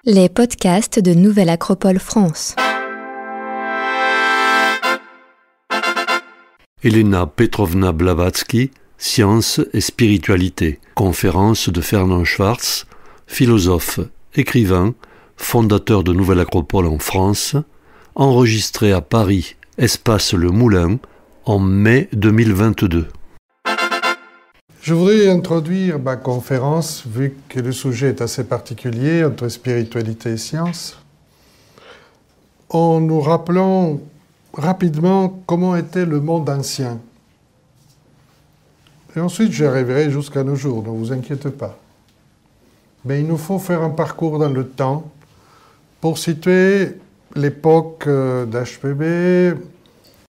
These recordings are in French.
Les podcasts de Nouvelle Acropole France. Elena Petrovna Blavatsky, Science et spiritualité. Conférence de Fernand Schwartz, philosophe, écrivain, fondateur de Nouvelle Acropole en France, enregistré à Paris, Espace Le Moulin, en mai 2022. Je voudrais introduire ma conférence, vu que le sujet est assez particulier entre spiritualité et science, en nous rappelant rapidement comment était le monde ancien. Et ensuite, j'arriverai jusqu'à nos jours, ne vous inquiétez pas. Mais il nous faut faire un parcours dans le temps pour situer l'époque d'HPB,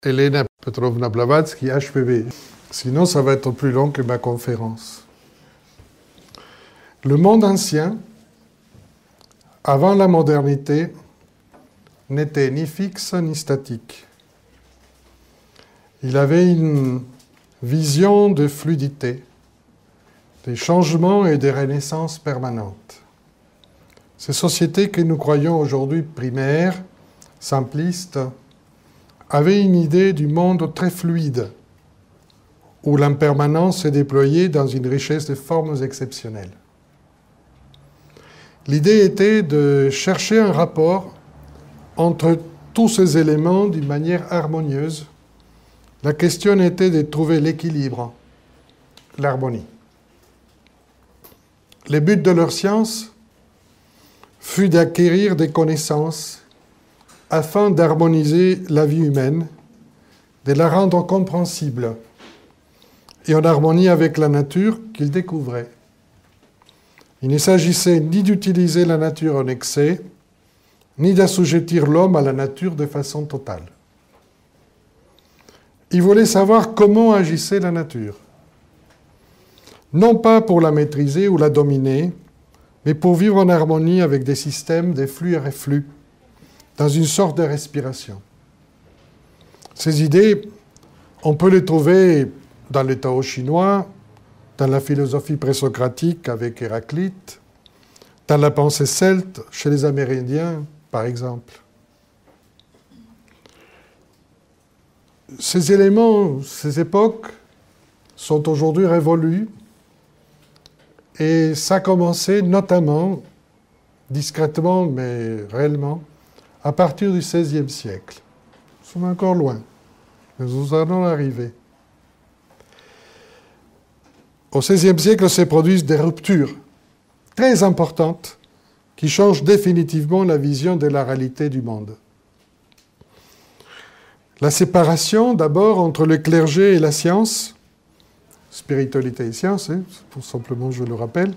Elena Petrovna Blavatsky, HPB. Sinon, ça va être plus long que ma conférence. Le monde ancien, avant la modernité, n'était ni fixe ni statique. Il avait une vision de fluidité, des changements et des renaissances permanentes. Ces sociétés que nous croyons aujourd'hui primaires, simplistes, avaient une idée du monde très fluide, où l'impermanence est déployée dans une richesse de formes exceptionnelles. L'idée était de chercher un rapport entre tous ces éléments d'une manière harmonieuse. La question était de trouver l'équilibre, l'harmonie. Le but de leur science fut d'acquérir des connaissances afin d'harmoniser la vie humaine, de la rendre compréhensible et en harmonie avec la nature qu'ils découvraient. Il ne s'agissait ni d'utiliser la nature en excès, ni d'assujettir l'homme à la nature de façon totale. Ils voulaient savoir comment agissait la nature. Non pas pour la maîtriser ou la dominer, mais pour vivre en harmonie avec des systèmes de flux et reflux, dans une sorte de respiration. Ces idées, on peut les trouver dans le Tao chinois, dans la philosophie présocratique avec Héraclite, dans la pensée celte chez les Amérindiens, par exemple. Ces éléments, ces époques sont aujourd'hui révolues et ça a commencé notamment, discrètement mais réellement, à partir du XVIe siècle. Nous sommes encore loin, mais nous allons arriver. Au XVIe siècle se produisent des ruptures très importantes qui changent définitivement la vision de la réalité du monde. La séparation d'abord entre le clergé et la science, spiritualité et science, pour simplement je le rappelle,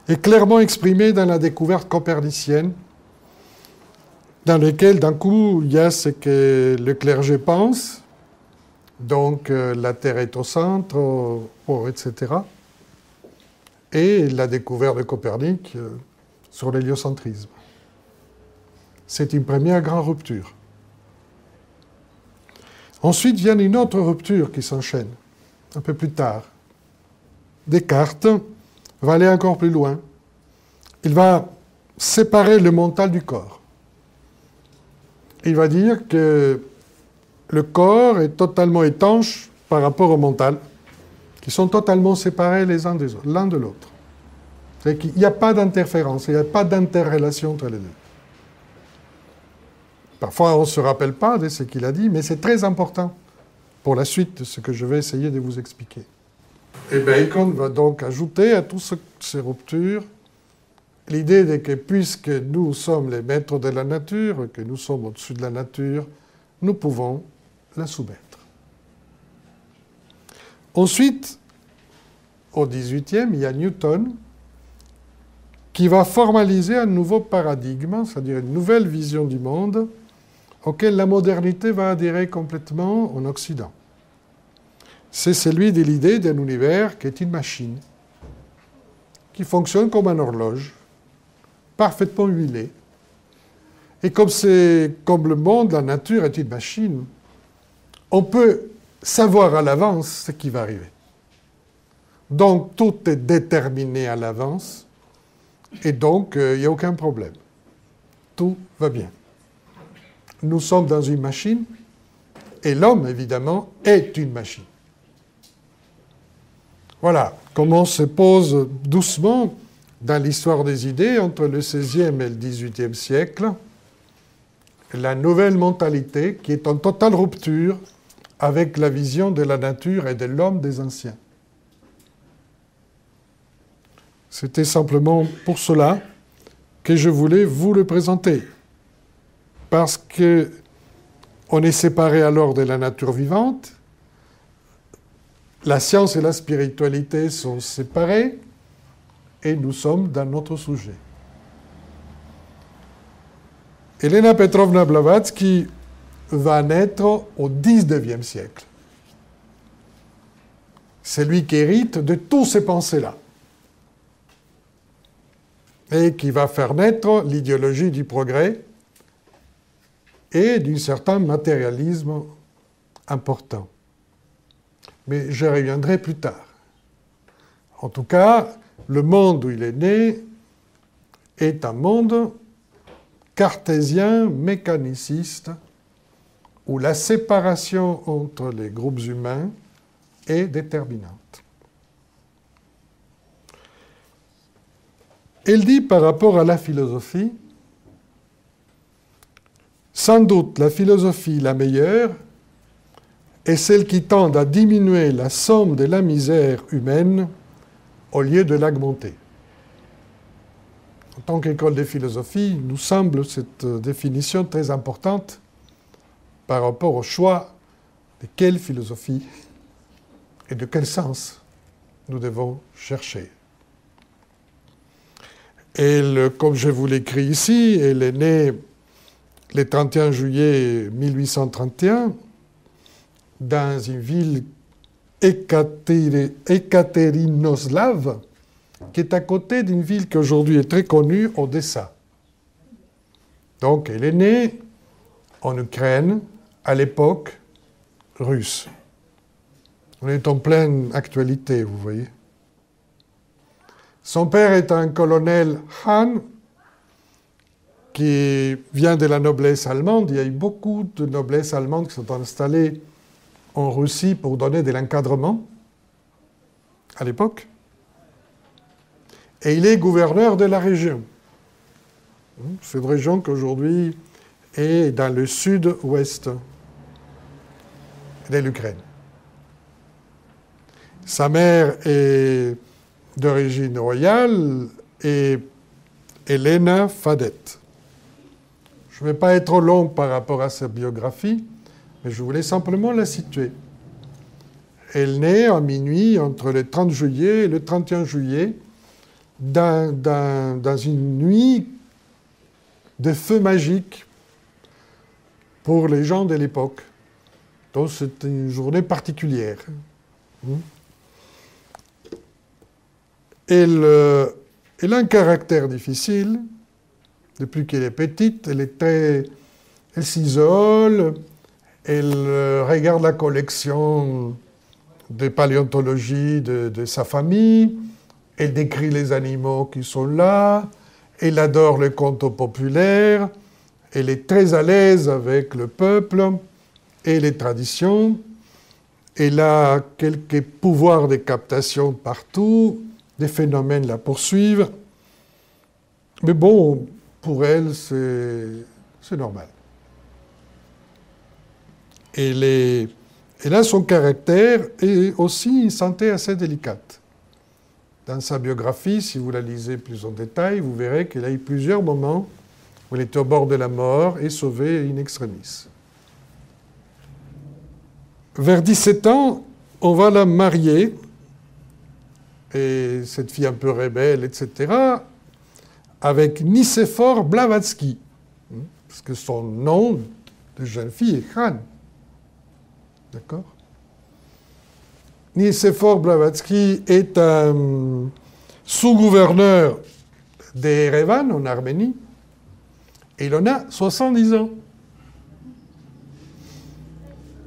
est clairement exprimée dans la découverte copernicienne, dans laquelle d'un coup il y a ce que le clergé pense, donc la Terre est au centre, etc. Et la découverte de Copernic sur l'héliocentrisme. C'est une première grande rupture. Ensuite vient une autre rupture qui s'enchaîne, un peu plus tard. Descartes va aller encore plus loin. Il va séparer le mental du corps. Il va dire que le corps est totalement étanche par rapport au mental, qui sont totalement séparés les uns des autres, l'un de l'autre. C'est qu'il n'y a pas d'interférence, il n'y a pas d'interrelation entre les deux. Parfois, on ne se rappelle pas de ce qu'il a dit, mais c'est très important pour la suite de ce que je vais essayer de vous expliquer. Et Bacon va donc ajouter à toutes ces ruptures l'idée de que puisque nous sommes les maîtres de la nature, que nous sommes au-dessus de la nature, nous pouvons la soumettre. Ensuite, au XVIIIe, il y a Newton qui va formaliser un nouveau paradigme, c'est-à-dire une nouvelle vision du monde auquel la modernité va adhérer complètement en Occident. C'est celui de l'idée d'un univers qui est une machine, qui fonctionne comme une horloge, parfaitement huilée. Et comme le monde, la nature est une machine, on peut savoir à l'avance ce qui va arriver. Donc tout est déterminé à l'avance, et donc il n'y a aucun problème. tout va bien. Nous sommes dans une machine, et l'homme, évidemment, est une machine. Voilà comment se pose doucement, dans l'histoire des idées, entre le XVIe et le XVIIIe siècle, la nouvelle mentalité qui est en totale rupture avec la vision de la nature et de l'homme des anciens. C'était simplement pour cela que je voulais vous le présenter. Parce qu'on est séparé alors de la nature vivante, la science et la spiritualité sont séparées, et nous sommes dans notre sujet. Elena Petrovna Blavatsky va naître au XIXe siècle. C'est lui qui hérite de tous ces pensées-là. Et qui va faire naître l'idéologie du progrès et d'un certain matérialisme important. Mais je reviendrai plus tard. En tout cas, le monde où il est né est un monde cartésien, mécaniciste, où la séparation entre les groupes humains est déterminante. Elle dit par rapport à la philosophie, sans doute la philosophie la meilleure est celle qui tend à diminuer la somme de la misère humaine au lieu de l'augmenter. En tant qu'école de philosophie, nous semble cette définition très importante par rapport au choix de quelle philosophie et de quel sens nous devons chercher. Elle, comme je vous l'écris ici, elle est née le 31 juillet 1831 dans une ville Ekatérinoslav, qui est à côté d'une ville qui aujourd'hui est très connue, Odessa. Donc elle est née en Ukraine, à l'époque russe. On est en pleine actualité, vous voyez. Son père est un colonel Han, qui vient de la noblesse allemande. Il y a eu beaucoup de noblesse allemandes qui sont installées en Russie pour donner de l'encadrement à l'époque. Et il est gouverneur de la région. Cette région qui aujourd'hui est dans le sud-ouest de l'Ukraine. Sa mère est d'origine royale et Elena Fadet. Je ne vais pas être trop long par rapport à sa biographie, mais je voulais simplement la situer. Elle naît à minuit entre le 30 juillet et le 31 juillet dans une nuit de feu magique pour les gens de l'époque. Donc c'est une journée particulière. Elle a un caractère difficile. Depuis qu'elle est petite, elle s'isole, elle regarde la collection de paléontologie de sa famille, elle décrit les animaux qui sont là, elle adore le conte populaire, elle est très à l'aise avec le peuple et les traditions, elle a quelques pouvoirs de captation partout, des phénomènes la poursuivent, mais bon, pour elle, c'est normal. Elle a son caractère et aussi une santé assez délicate. Dans sa biographie, si vous la lisez plus en détail, vous verrez qu'elle a eu plusieurs moments où elle était au bord de la mort et sauvée in extremis. Vers 17 ans, on va la marier, et cette fille un peu rebelle, etc., avec Nicéphore Blavatsky, parce que son nom de jeune fille est Khan. D'accord ? Nicéphore Blavatsky est un sous-gouverneur d'Erevan, en Arménie, et il en a 70 ans.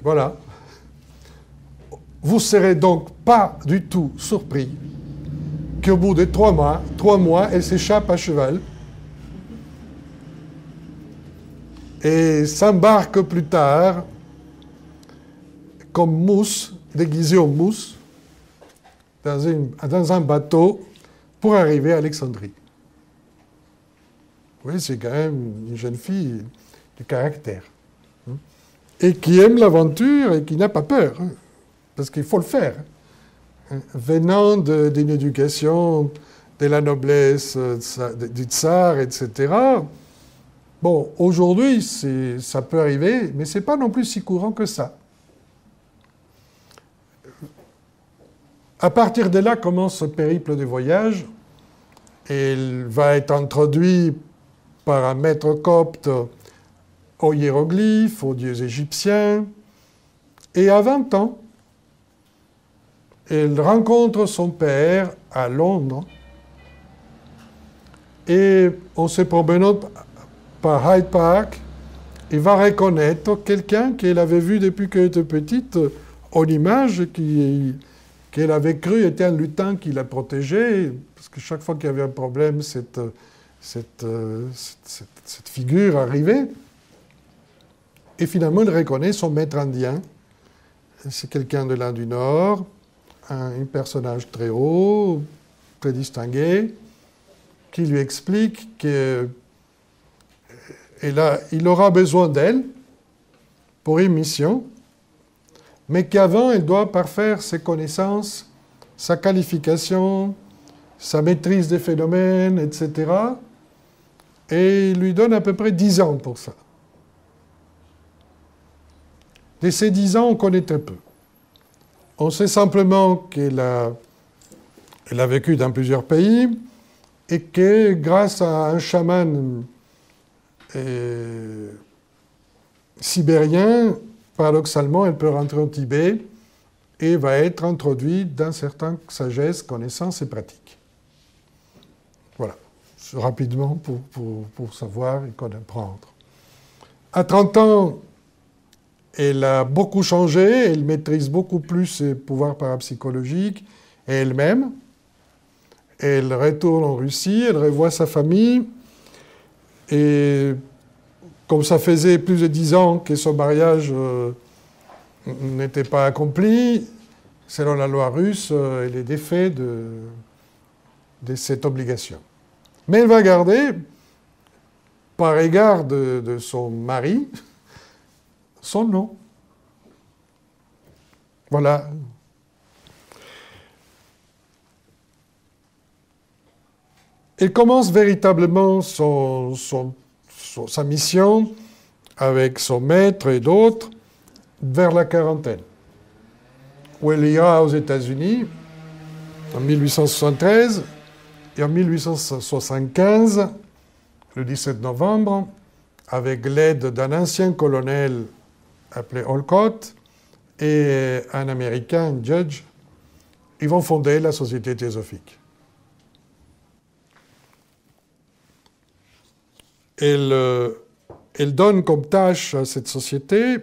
Voilà. Vous ne serez donc pas du tout surpris qu'au bout de 3 mois, elle s'échappe à cheval et s'embarque plus tard comme mousse, déguisé en mousse, dans un bateau pour arriver à Alexandrie. Oui, c'est quand même une jeune fille du caractère. Et qui aime l'aventure et qui n'a pas peur. Parce qu'il faut le faire. Venant d'une éducation de la noblesse, du tsar, etc. Bon, aujourd'hui, ça peut arriver, mais ce n'est pas non plus si courant que ça. À partir de là commence ce périple de voyage. Et il va être introduit par un maître copte aux hiéroglyphes, aux dieux égyptiens. Et à 20 ans, elle rencontre son père à Londres. Et en se promenant par Hyde Park, il va reconnaître quelqu'un qu'elle avait vu depuis qu'elle était petite en image, qu'elle avait cru était un lutin qui la protégeait, parce que chaque fois qu'il y avait un problème, cette figure arrivait. Et finalement, il reconnaît son maître indien. C'est quelqu'un de l'Inde du Nord, un personnage très haut, très distingué, qui lui explique qu'il aura besoin d'elle pour une mission, mais qu'avant, elle doit parfaire ses connaissances, sa qualification, sa maîtrise des phénomènes, etc. Et il lui donne à peu près 10 ans pour ça. De ces 10 ans, on connaît très peu. On sait simplement qu'elle a vécu dans plusieurs pays et que grâce à un chaman sibérien, paradoxalement, elle peut rentrer au Tibet et va être introduite dans certaines sagesses, connaissances et pratiques. Voilà, rapidement pour savoir et comprendre. À 30 ans, elle a beaucoup changé, elle maîtrise beaucoup plus ses pouvoirs parapsychologiques et elle-même. Elle retourne en Russie, elle revoit sa famille, et comme ça faisait plus de 10 ans que son mariage n'était pas accompli, selon la loi russe, elle est défait de cette obligation. Mais elle va garder, par égard de son mari, son nom. Voilà. Elle commence véritablement sa mission avec son maître et d'autres vers la quarantaine, où elle ira aux États-Unis en 1873 et en 1875, le 17 novembre, avec l'aide d'un ancien colonel appelé Olcott et un Américain, Judge, ils vont fonder la Société théosophique. Elle donne comme tâche à cette société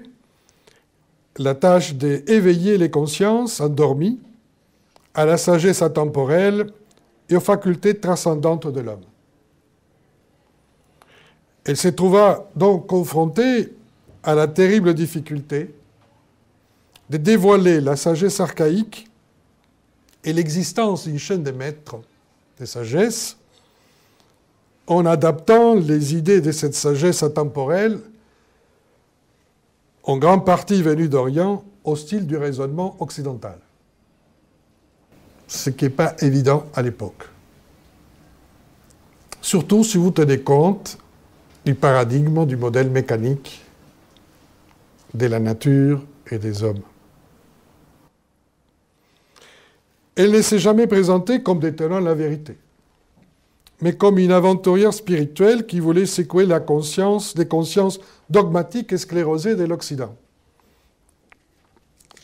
la tâche d'éveiller les consciences endormies à la sagesse intemporelle et aux facultés transcendantes de l'homme. Elle se trouva donc confrontée à la terrible difficulté de dévoiler la sagesse archaïque et l'existence d'une chaîne de maîtres de sagesse en adaptant les idées de cette sagesse intemporelle, en grande partie venues d'Orient, au style du raisonnement occidental. Ce qui n'est pas évident à l'époque. Surtout si vous tenez compte du paradigme du modèle mécanique de la nature et des hommes. Elle ne s'est jamais présentée comme détenant la vérité, mais comme une aventurière spirituelle qui voulait secouer la conscience des consciences dogmatiques et sclérosées de l'Occident.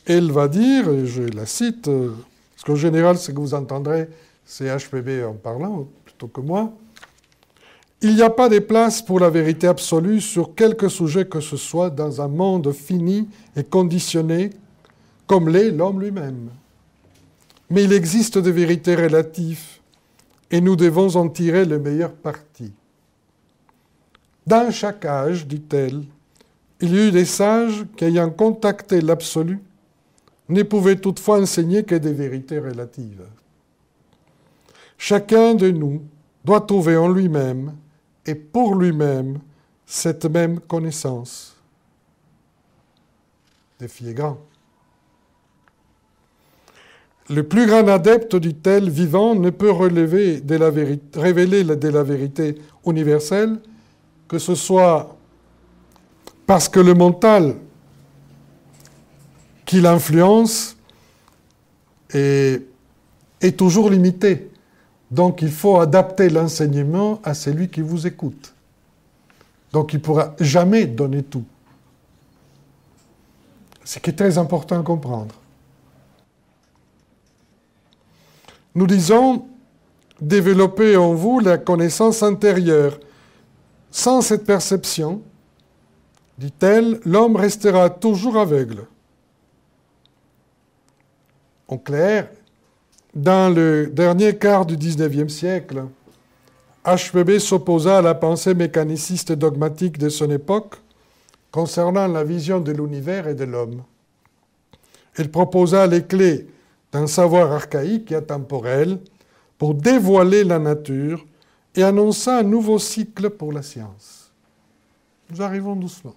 Elle va dire, et je la cite, parce qu'en général, ce que vous entendrez, c'est HPB en parlant, plutôt que moi, « Il n'y a pas de place pour la vérité absolue sur quelque sujet que ce soit dans un monde fini et conditionné, comme l'est l'homme lui-même. Mais il existe des vérités relatives, et nous devons en tirer le meilleur parti. Dans chaque âge, dit-elle, il y eut des sages qui, ayant contacté l'absolu, ne pouvaient toutefois enseigner que des vérités relatives. Chacun de nous doit trouver en lui-même et pour lui-même cette même connaissance. Le défi est grand. Le plus grand adepte du tel vivant ne peut révéler de la vérité universelle, que ce soit parce que le mental qui l'influence est toujours limité. Donc il faut adapter l'enseignement à celui qui vous écoute. Donc il ne pourra jamais donner tout. Ce qui est très important à comprendre. Nous disons développer en vous la connaissance intérieure. Sans cette perception, dit-elle, l'homme restera toujours aveugle. En clair, dans le dernier quart du XIXe siècle, HPB s'opposa à la pensée mécaniciste dogmatique de son époque concernant la vision de l'univers et de l'homme. Il proposa les clés d'un savoir archaïque et atemporel pour dévoiler la nature et annonça un nouveau cycle pour la science. Nous arrivons doucement.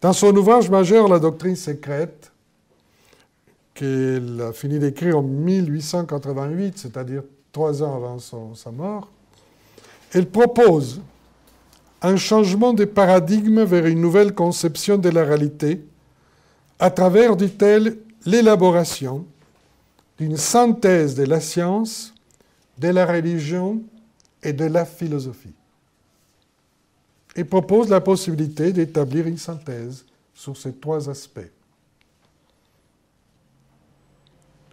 Dans son ouvrage majeur, La doctrine secrète, qu'il a fini d'écrire en 1888, c'est-à-dire 3 ans avant sa mort, elle propose un changement de paradigme vers une nouvelle conception de la réalité à travers, dit-elle, l'élaboration d'une synthèse de la science, de la religion et de la philosophie. Et propose la possibilité d'établir une synthèse sur ces 3 aspects.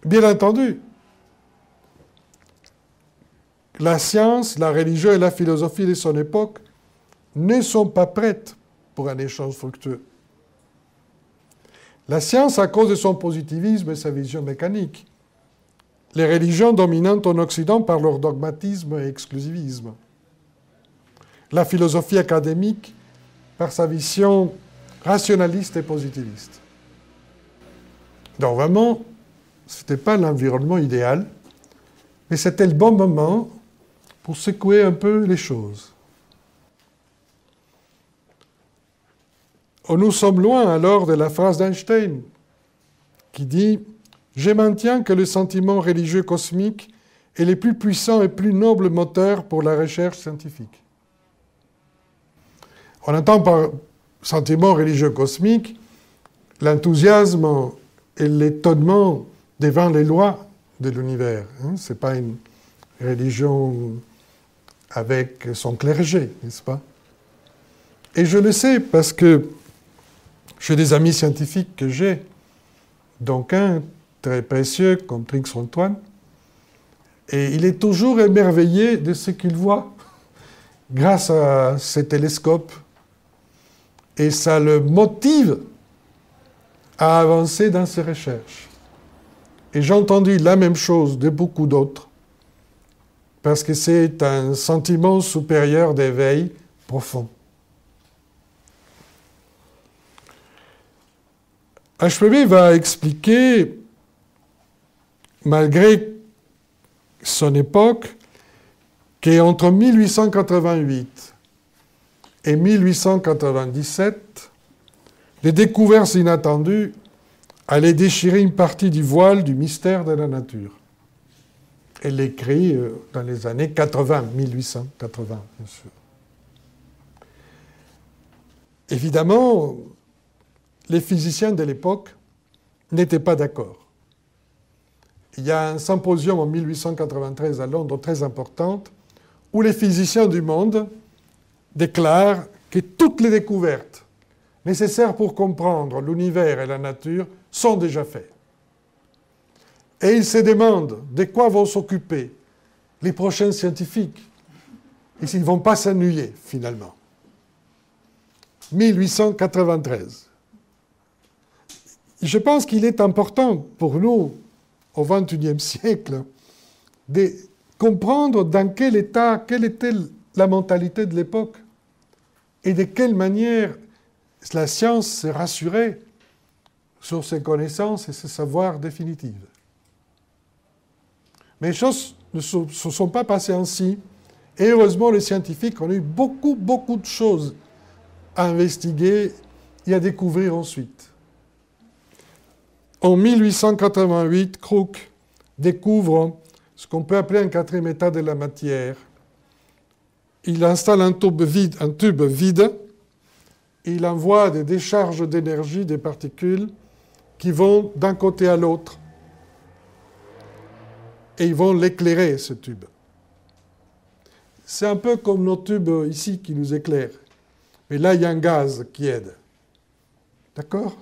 Bien entendu, la science, la religion et la philosophie de son époque ne sont pas prêtes pour un échange fructueux. La science, à cause de son positivisme et sa vision mécanique. Les religions dominantes en Occident par leur dogmatisme et exclusivisme. La philosophie académique par sa vision rationaliste et positiviste. Donc vraiment, ce n'était pas l'environnement idéal, mais c'était le bon moment pour secouer un peu les choses. Nous sommes loin alors de la phrase d'Einstein qui dit « Je maintiens que le sentiment religieux cosmique est le plus puissant et plus noble moteur pour la recherche scientifique. » On entend par sentiment religieux cosmique l'enthousiasme et l'étonnement devant les lois de l'univers. Ce n'est pas une religion avec son clergé, n'est-ce pas? Et je le sais parce que j'ai des amis scientifiques que j'ai, dont un très précieux comme Trix Antoine, et il est toujours émerveillé de ce qu'il voit grâce à ses télescopes. Et ça le motive à avancer dans ses recherches. Et j'ai entendu la même chose de beaucoup d'autres, parce que c'est un sentiment supérieur d'éveil profond. HPB va expliquer, malgré son époque, qu'entre 1888 et 1897, les découvertes inattendues allaient déchirer une partie du voile du mystère de la nature. Elle l'écrit dans les années 80, 1880, bien sûr. Évidemment, les physiciens de l'époque n'étaient pas d'accord. Il y a un symposium en 1893 à Londres très important où les physiciens du monde déclarent que toutes les découvertes nécessaires pour comprendre l'univers et la nature sont déjà faites. Et ils se demandent de quoi vont s'occuper les prochains scientifiques et s'ils ne vont pas s'ennuyer finalement. 1893. Je pense qu'il est important pour nous, au XXIe siècle, de comprendre dans quel état, quelle était la mentalité de l'époque et de quelle manière la science s'est rassurée sur ses connaissances et ses savoirs définitifs. Mais les choses ne se sont pas passées ainsi. Et heureusement, les scientifiques ont eu beaucoup de choses à investiguer et à découvrir ensuite. En 1888, Crookes découvre ce qu'on peut appeler un quatrième état de la matière. Il installe un tube vide, et il envoie des décharges d'énergie, des particules, qui vont d'un côté à l'autre. Et ils vont l'éclairer, ce tube. C'est un peu comme nos tubes ici qui nous éclairent. Mais là, il y a un gaz qui aide. D'accord?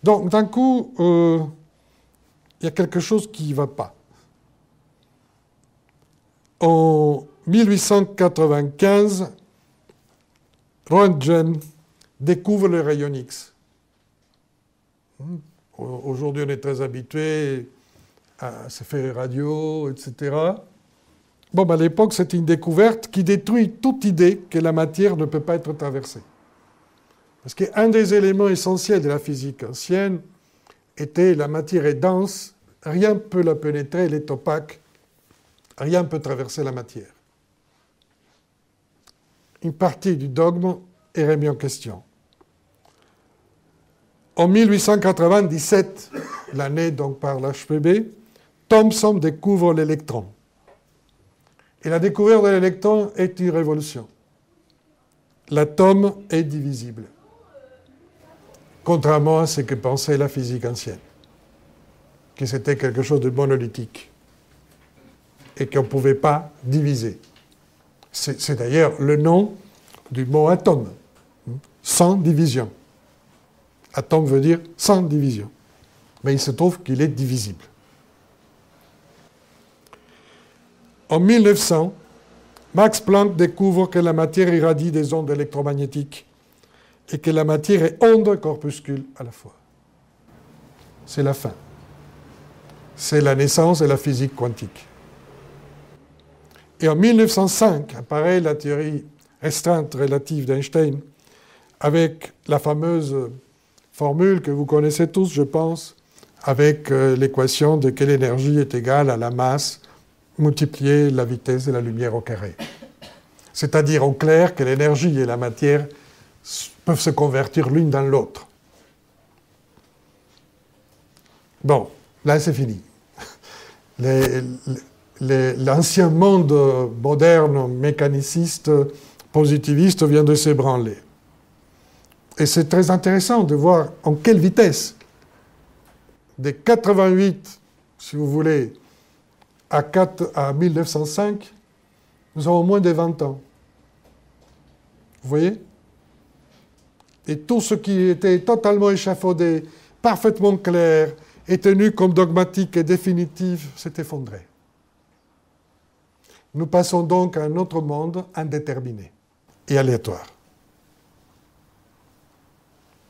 Donc, d'un coup, il y a quelque chose qui ne va pas. En 1895, Röntgen découvre le rayon X. Aujourd'hui, on est très habitué à se faire radio, etc. Bon, à l'époque, c'est une découverte qui détruit toute idée que la matière ne peut pas être traversée. Parce qu'un des éléments essentiels de la physique ancienne était la matière est dense, rien ne peut la pénétrer, elle est opaque, rien ne peut traverser la matière. Une partie du dogme est remise en question. En 1897, l'année donc par l'HPB, Thomson découvre l'électron. Et la découverte de l'électron est une révolution. L'atome est divisible, contrairement à ce que pensait la physique ancienne, que c'était quelque chose de monolithique et qu'on ne pouvait pas diviser. C'est d'ailleurs le nom du mot atome, sans division. Atome veut dire sans division, mais il se trouve qu'il est divisible. En 1900, Max Planck découvre que la matière irradie des ondes électromagnétiques et que la matière est onde et corpuscule à la fois. C'est la fin. C'est la naissance de la physique quantique. Et en 1905 apparaît la théorie restreinte relative d'Einstein avec la fameuse formule que vous connaissez tous, je pense, avec l'équation de que l'énergie est égale à la masse multiplier la vitesse de la lumière au carré. C'est-à-dire en clair que l'énergie et la matière peuvent se convertir l'une dans l'autre. Bon, là c'est fini. L'ancien monde moderne, mécaniciste, positiviste vient de s'ébranler. Et c'est très intéressant de voir en quelle vitesse, de 88, si vous voulez, à 1905, nous avons moins de 20 ans. Vous voyez? Et tout ce qui était totalement échafaudé, parfaitement clair, et tenu comme dogmatique et définitif, s'est effondré. Nous passons donc à un autre monde indéterminé et aléatoire.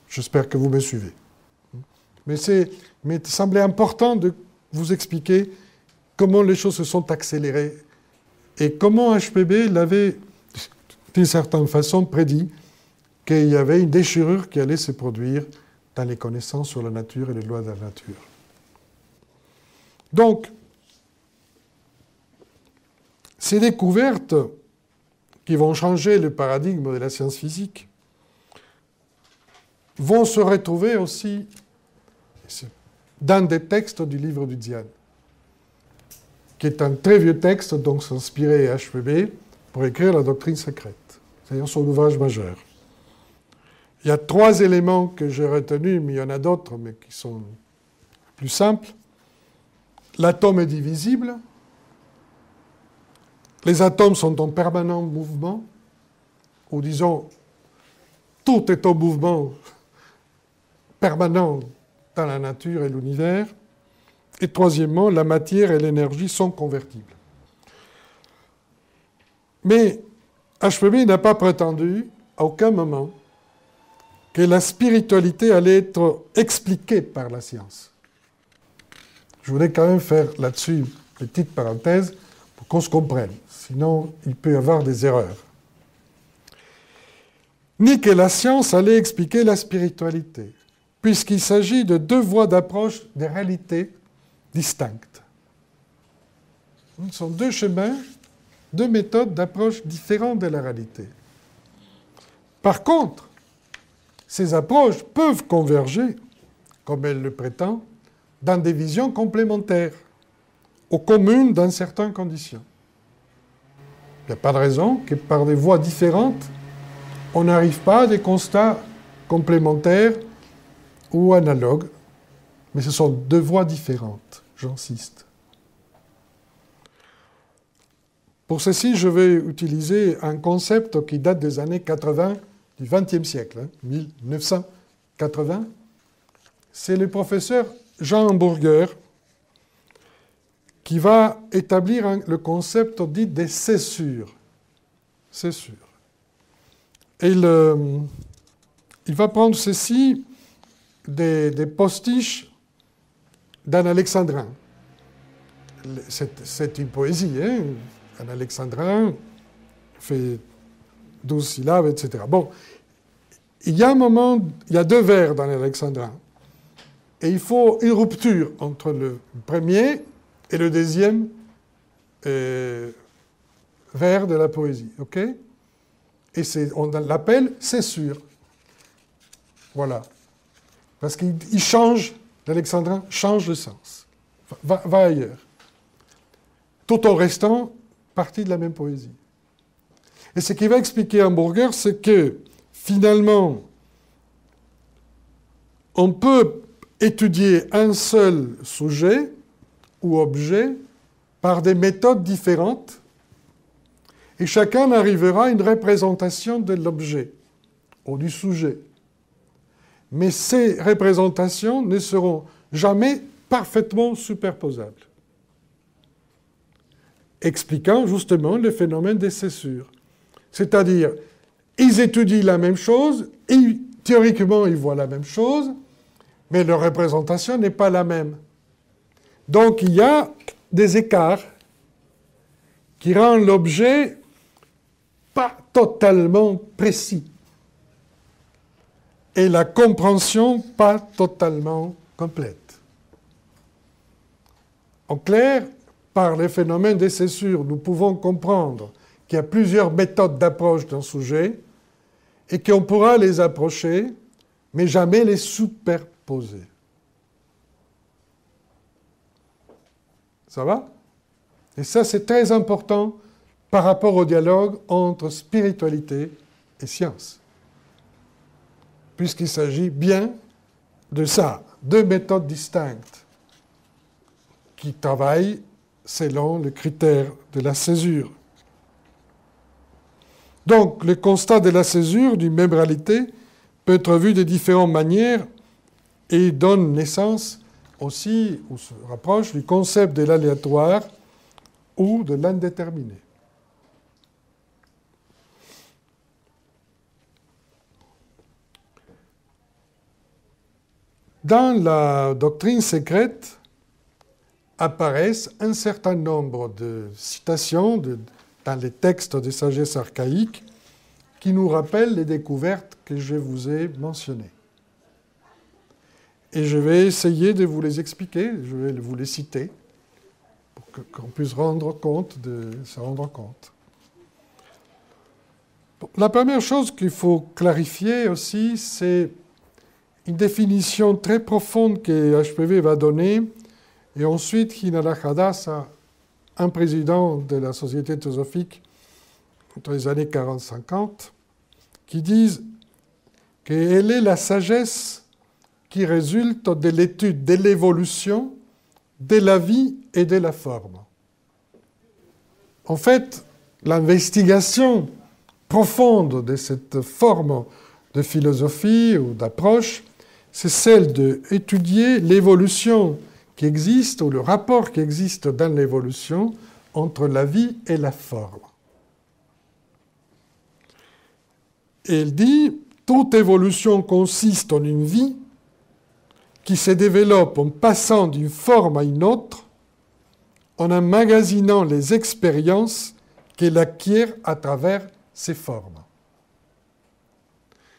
J'espère que vous me suivez. Mais il semblait important de vous expliquer comment les choses se sont accélérées et comment HPB l'avait, d'une certaine façon, prédit qu'il y avait une déchirure qui allait se produire dans les connaissances sur la nature et les lois de la nature. Donc, ces découvertes qui vont changer le paradigme de la science physique vont se retrouver aussi dans des textes du livre du Xian, qui est un très vieux texte dont s'inspirait HPB pour écrire la doctrine secrète. C'est son ouvrage majeur. Il y a 3 éléments que j'ai retenus, mais il y en a d'autres, mais qui sont plus simples. L'atome est divisible. Les atomes sont en permanent mouvement, ou disons, tout est en mouvement permanent dans la nature et l'univers. Et troisièmement, la matière et l'énergie sont convertibles. Mais HPB n'a pas prétendu, à aucun moment, que la spiritualité allait être expliquée par la science. Je voudrais quand même faire là-dessus une petite parenthèse pour qu'on se comprenne. Sinon, il peut y avoir des erreurs. Ni que la science allait expliquer la spiritualité, puisqu'il s'agit de deux voies d'approche des réalités distinctes. Ce sont deux chemins, deux méthodes d'approche différentes de la réalité. Par contre, ces approches peuvent converger, comme elle le prétend, dans des visions complémentaires, ou communes dans certaines conditions. Il n'y a pas de raison que par des voies différentes, on n'arrive pas à des constats complémentaires ou analogues, mais ce sont deux voies différentes, j'insiste. Pour ceci, je vais utiliser un concept qui date des années 80 du XXe siècle, 1980. C'est le professeur Jean Hamburger qui va établir le concept dit des césures. Césures. Et il va prendre ceci des postiches d'un alexandrin. C'est une poésie, hein? Un alexandrin fait 12 syllabes, etc. Bon, il y a un moment, il y a deux vers dans l'alexandrin. Et il faut une rupture entre le premier et le deuxième vers de la poésie. OK? Et on l'appelle césure. Voilà. Parce qu'il change, l'alexandrin change de sens. Va ailleurs. Tout en restant partie de la même poésie. Et ce qui va expliquer Hamburger, c'est que finalement, on peut étudier un seul sujet ou objet par des méthodes différentes et chacun arrivera à une représentation de l'objet ou du sujet. Mais ces représentations ne seront jamais parfaitement superposables, expliquant justement le phénomène des césures. C'est-à-dire, ils étudient la même chose, et théoriquement ils voient la même chose, mais leur représentation n'est pas la même. Donc il y a des écarts qui rendent l'objet pas totalement précis et la compréhension pas totalement complète. En clair, par les phénomènes des césures, nous pouvons comprendre qu'il y a plusieurs méthodes d'approche d'un sujet et qu'on pourra les approcher, mais jamais les superposer. Ça va? Et ça, c'est très important par rapport au dialogue entre spiritualité et science. Puisqu'il s'agit bien de ça, deux méthodes distinctes qui travaillent selon le critère de la césure. Donc, le constat de la césure d'une même réalité peut être vu de différentes manières et donne naissance aussi, ou se rapproche, du concept de l'aléatoire ou de l'indéterminé. Dans la doctrine secrète apparaissent un certain nombre de citations dans les textes de sagesse archaïque qui nous rappellent les découvertes que je vous ai mentionnées. Et je vais essayer de vous les expliquer, je vais vous les citer pour qu'on puisse se rendre compte. La première chose qu'il faut clarifier aussi, c'est une définition très profonde que HPV va donner, et ensuite Hinala Hadassah, un président de la Société théosophique entre les années 40-50, qui disent qu'elle est la sagesse qui résulte de l'étude de l'évolution, de la vie et de la forme. En fait, l'investigation profonde de cette forme de philosophie ou d'approche, c'est celle d'étudier l'évolution qui existe, ou le rapport qui existe dans l'évolution entre la vie et la forme. Et elle dit, toute évolution consiste en une vie qui se développe en passant d'une forme à une autre, en emmagasinant les expériences qu'elle acquiert à travers ces formes.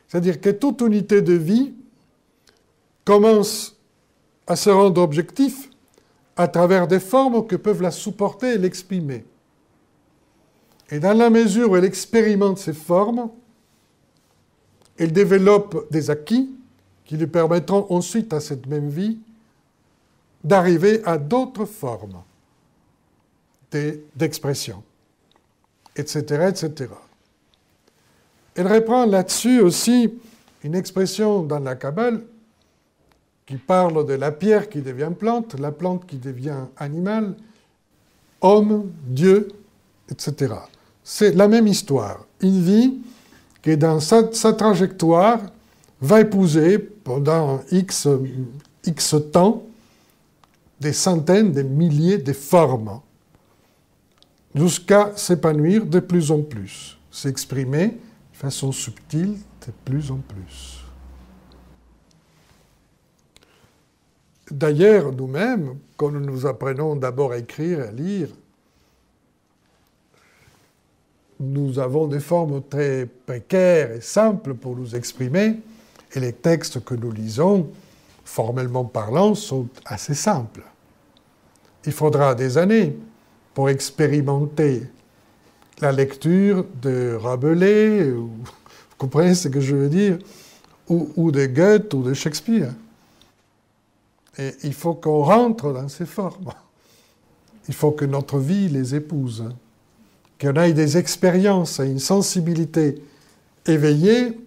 C'est-à-dire que toute unité de vie commence à se rendre objectif à travers des formes que peuvent la supporter et l'exprimer. Et dans la mesure où elle expérimente ces formes, elle développe des acquis qui lui permettront ensuite à cette même vie d'arriver à d'autres formes d'expression, etc., etc. Elle reprend là-dessus aussi une expression dans la Kabbale qui parle de la pierre qui devient plante, la plante qui devient animal, homme, Dieu, etc. C'est la même histoire. Une vie qui, dans sa trajectoire, va épouser pendant X temps des centaines, des milliers de formes, jusqu'à s'épanouir de plus en plus, s'exprimer de façon subtile de plus en plus. D'ailleurs, nous-mêmes, quand nous apprenons d'abord à écrire, à lire, nous avons des formes très précaires et simples pour nous exprimer, et les textes que nous lisons, formellement parlant, sont assez simples. Il faudra des années pour expérimenter la lecture de Rabelais, vous comprenez ce que je veux dire, ou de Goethe ou de Shakespeare. Et il faut qu'on rentre dans ces formes. Il faut que notre vie les épouse, qu'on ait des expériences et une sensibilité éveillée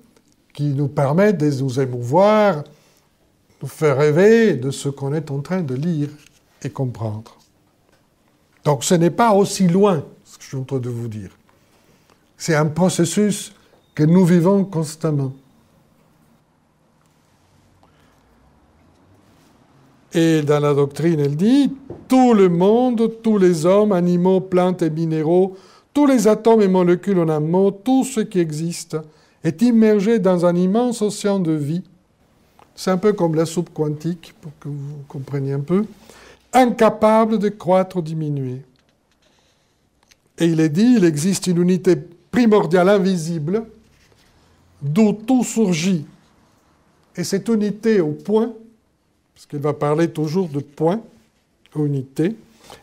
qui nous permettent de nous émouvoir, nous faire rêver de ce qu'on est en train de lire et comprendre. Donc ce n'est pas aussi loin, ce que je suis en train de vous dire. C'est un processus que nous vivons constamment. Et dans la doctrine, elle dit, tout le monde, tous les hommes, animaux, plantes et minéraux, tous les atomes et molécules en un mot, tout ce qui existe, est immergé dans un immense océan de vie. C'est un peu comme la soupe quantique, pour que vous compreniez un peu, incapable de croître ou diminuer. Et il est dit, il existe une unité primordiale invisible, d'où tout surgit. Et cette unité au point, parce qu'il va parler toujours de point, unité,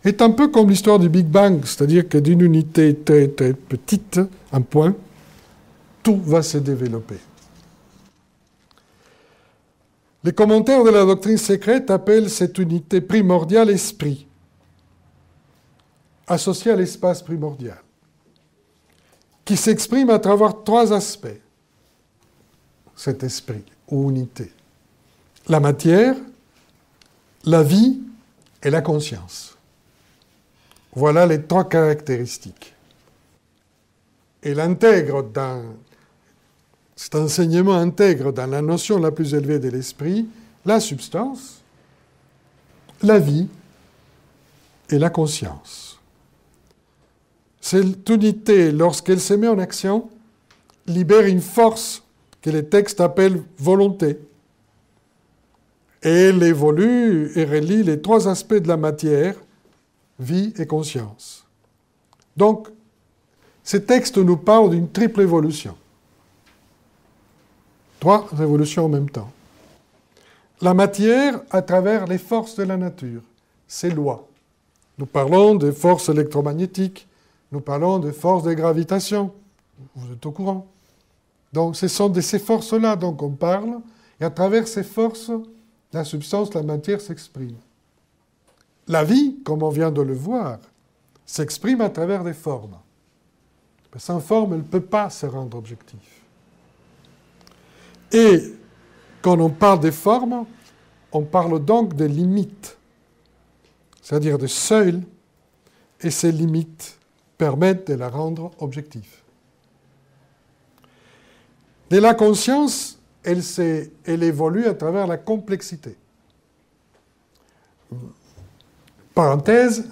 est un peu comme l'histoire du Big Bang, c'est-à-dire que d'une unité très, très petite, un point, tout va se développer. Les commentaires de la doctrine secrète appellent cette unité primordiale esprit, associée à l'espace primordial, qui s'exprime à travers trois aspects, cet esprit ou unité. La matière, la vie et la conscience. Voilà les trois caractéristiques. Elle intègre cet enseignement intègre dans la notion la plus élevée de l'esprit la substance, la vie et la conscience. Cette unité, lorsqu'elle se met en action, libère une force que les textes appellent volonté. Et elle évolue et relie les trois aspects de la matière, vie et conscience. Donc, ces textes nous parlent d'une triple évolution. Trois évolutions en même temps. La matière à travers les forces de la nature, ses lois. Nous parlons des forces électromagnétiques, nous parlons des forces de gravitation. Vous êtes au courant. Donc, ce sont de ces forces-là dont on parle, et à travers ces forces, la substance, la matière s'exprime. La vie, comme on vient de le voir, s'exprime à travers des formes. Sans forme, elle ne peut pas se rendre objective. Et quand on parle des formes, on parle donc des limites, c'est-à-dire des seuils, et ces limites permettent de la rendre objective. Et la conscience, elle évolue à travers la complexité. Parenthèse,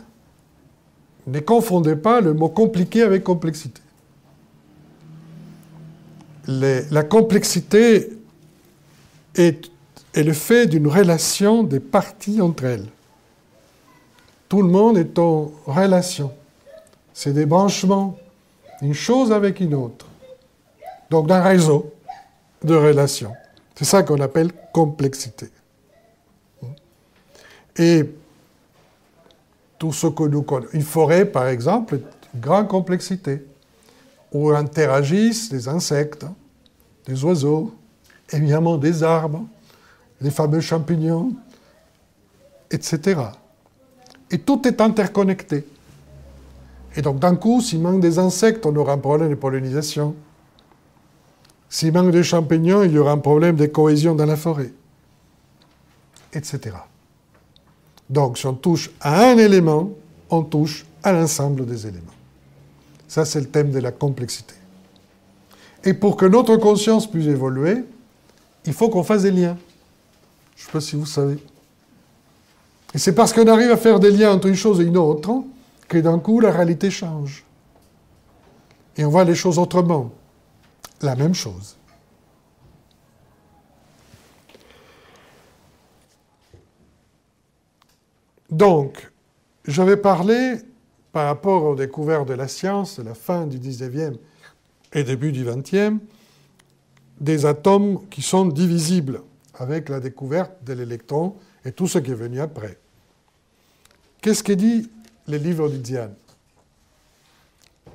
ne confondez pas le mot compliqué avec complexité. La complexité est le fait d'une relation des parties entre elles. Tout le monde est en relation. C'est des branchements, une chose avec une autre. Donc d'un réseau de relations. C'est ça qu'on appelle complexité. Et tout ce que nous connaissons. Une forêt, par exemple, est une grande complexité, où interagissent des insectes, des oiseaux, évidemment des arbres, les fameux champignons, etc. Et tout est interconnecté. Et donc, d'un coup, s'il manque des insectes, on aura un problème de pollinisation. S'il manque des champignons, il y aura un problème de cohésion dans la forêt, etc. Donc, si on touche à un élément, on touche à l'ensemble des éléments. Ça, c'est le thème de la complexité. Et pour que notre conscience puisse évoluer, il faut qu'on fasse des liens. Je ne sais pas si vous savez. Et c'est parce qu'on arrive à faire des liens entre une chose et une autre que d'un coup, la réalité change. Et on voit les choses autrement. La même chose. Donc, j'avais parlé, par rapport aux découvertes de la science, de la fin du 19e et début du 20e, des atomes qui sont divisibles, avec la découverte de l'électron et tout ce qui est venu après. Qu'est-ce que dit le livre du Diane?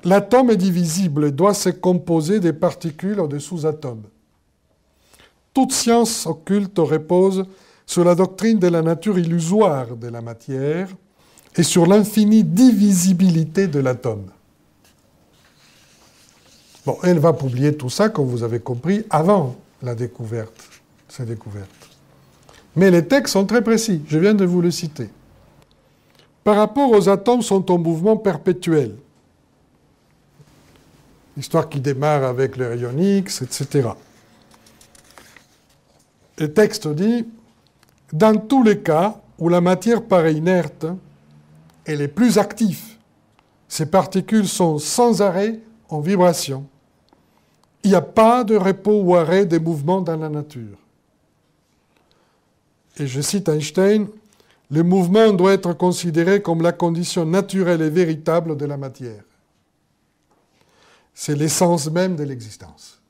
L'atome est divisible et doit se composer des particules ou des sous-atomes. Toute science occulte repose sur la doctrine de la nature illusoire de la matière et sur l'infinie divisibilité de l'atome. Bon, elle va publier tout ça, comme vous avez compris, avant la découverte, ces découvertes. Mais les textes sont très précis, je viens de vous le citer. Par rapport aux atomes, sont en mouvement perpétuel. L'histoire qui démarre avec le rayon X, etc. Le texte dit, dans tous les cas où la matière paraît inerte, elle est plus active. Ces particules sont sans arrêt en vibration. Il n'y a pas de repos ou arrêt des mouvements dans la nature. Et je cite Einstein, « Le mouvement doit être considéré comme la condition naturelle et véritable de la matière. C'est l'essence même de l'existence. »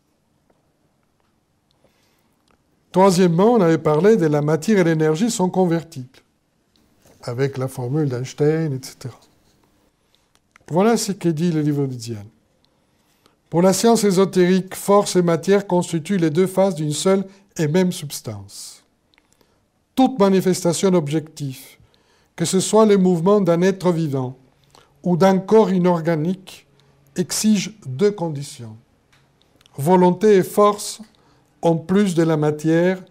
Troisièmement, on avait parlé de la matière et l'énergie sont convertibles, avec la formule d'Einstein, etc. Voilà ce que dit le livre de Diane. Pour la science ésotérique, force et matière constituent les deux faces d'une seule et même substance. Toute manifestation objective, que ce soit le mouvement d'un être vivant ou d'un corps inorganique, exige deux conditions. Volonté et force, en plus de la matière,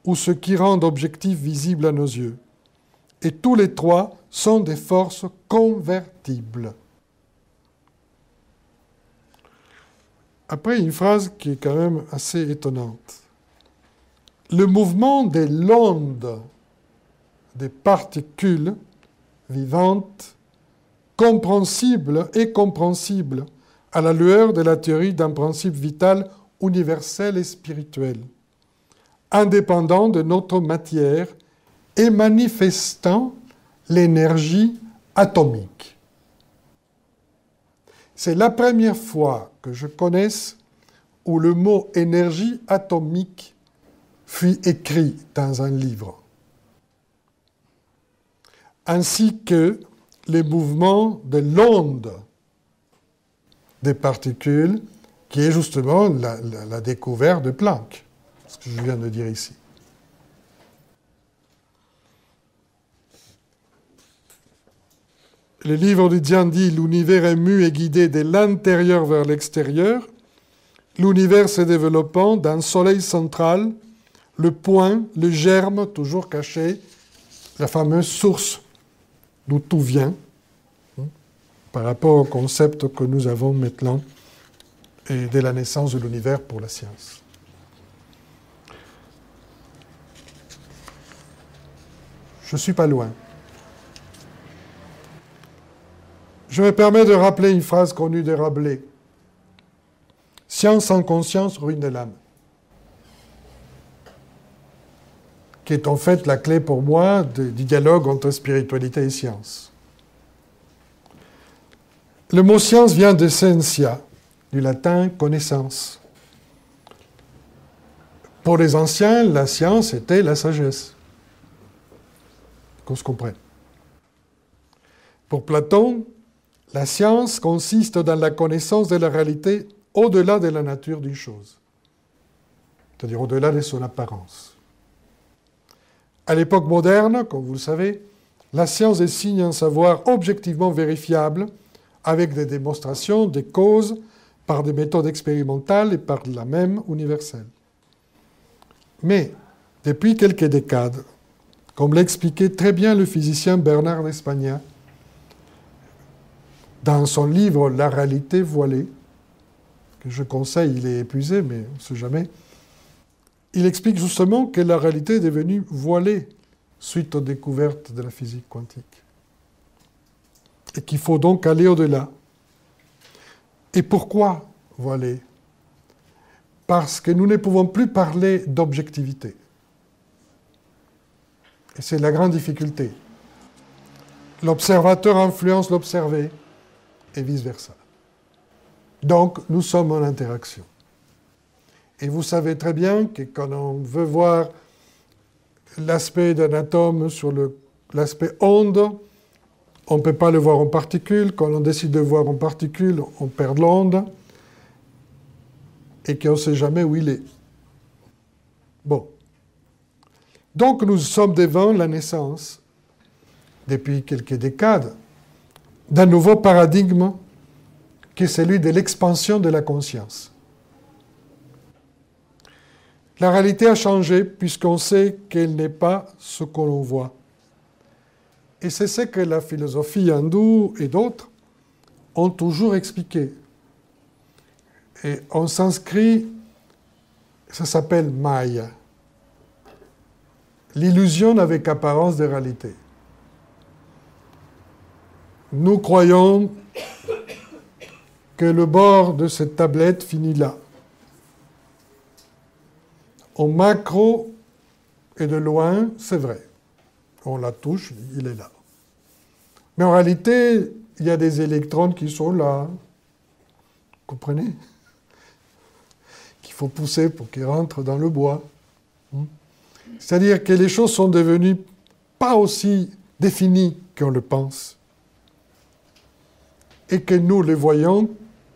ou ce qui rend objectif visible à nos yeux. Et tous les trois sont des forces convertibles. Après, une phrase qui est quand même assez étonnante. Le mouvement de l'onde des particules vivantes, compréhensible et compréhensible à la lueur de la théorie d'un principe vital universel et spirituel, indépendant de notre matière et manifestant l'énergie atomique. C'est la première fois que je connaisse où le mot énergie atomique fut écrit dans un livre, ainsi que les mouvements de l'onde des particules, qui est justement la découverte de Planck, ce que je viens de dire ici. Le livre de Diane dit « L'univers est mu et guidé de l'intérieur vers l'extérieur. L'univers se développant d'un soleil central, le point, le germe, toujours caché, la fameuse source d'où tout vient, par rapport au concept que nous avons maintenant et de la naissance de l'univers pour la science. Je ne suis pas loin. Je me permets de rappeler une phrase connue de Rabelais. « Science sans conscience ruine de l'âme », qui est en fait la clé pour moi du dialogue entre spiritualité et science. Le mot science vient de scientia, du latin connaissance. Pour les anciens, la science était la sagesse. Qu'on se comprenne. Pour Platon, la science consiste dans la connaissance de la réalité au-delà de la nature d'une chose, c'est-à-dire au-delà de son apparence. À l'époque moderne, comme vous le savez, la science désigne un savoir objectivement vérifiable avec des démonstrations, des causes, par des méthodes expérimentales et par la même universelle. Mais, depuis quelques décades, comme l'expliquait très bien le physicien Bernard d'Espagna, dans son livre « La réalité voilée », que je conseille, il est épuisé, mais on ne sait jamais, il explique justement que la réalité est devenue voilée suite aux découvertes de la physique quantique. Et qu'il faut donc aller au-delà. Et pourquoi voilée? Parce que nous ne pouvons plus parler d'objectivité. Et c'est la grande difficulté. L'observateur influence l'observé, et vice-versa. Donc, nous sommes en interaction. Et vous savez très bien que quand on veut voir l'aspect d'un atome sur l'aspect onde, on ne peut pas le voir en particules. Quand on décide de voir en particules, on perd l'onde. Et qu'on ne sait jamais où il est. Bon. Donc nous sommes devant la naissance, depuis quelques décades, d'un nouveau paradigme qui est celui de l'expansion de la conscience. La réalité a changé puisqu'on sait qu'elle n'est pas ce que l'on voit. Et c'est ce que la philosophie hindoue et d'autres ont toujours expliqué. Et en sanskrit, ça s'appelle Maya. L'illusion avec apparence de réalité. Nous croyons que le bord de cette tablette finit là. En macro et de loin, c'est vrai. On la touche, il est là. Mais en réalité, il y a des électrons qui sont là. Vous comprenez? Qu'il faut pousser pour qu'ils rentrent dans le bois. C'est-à-dire que les choses sont devenues pas aussi définies qu'on le pense. Et que nous les voyons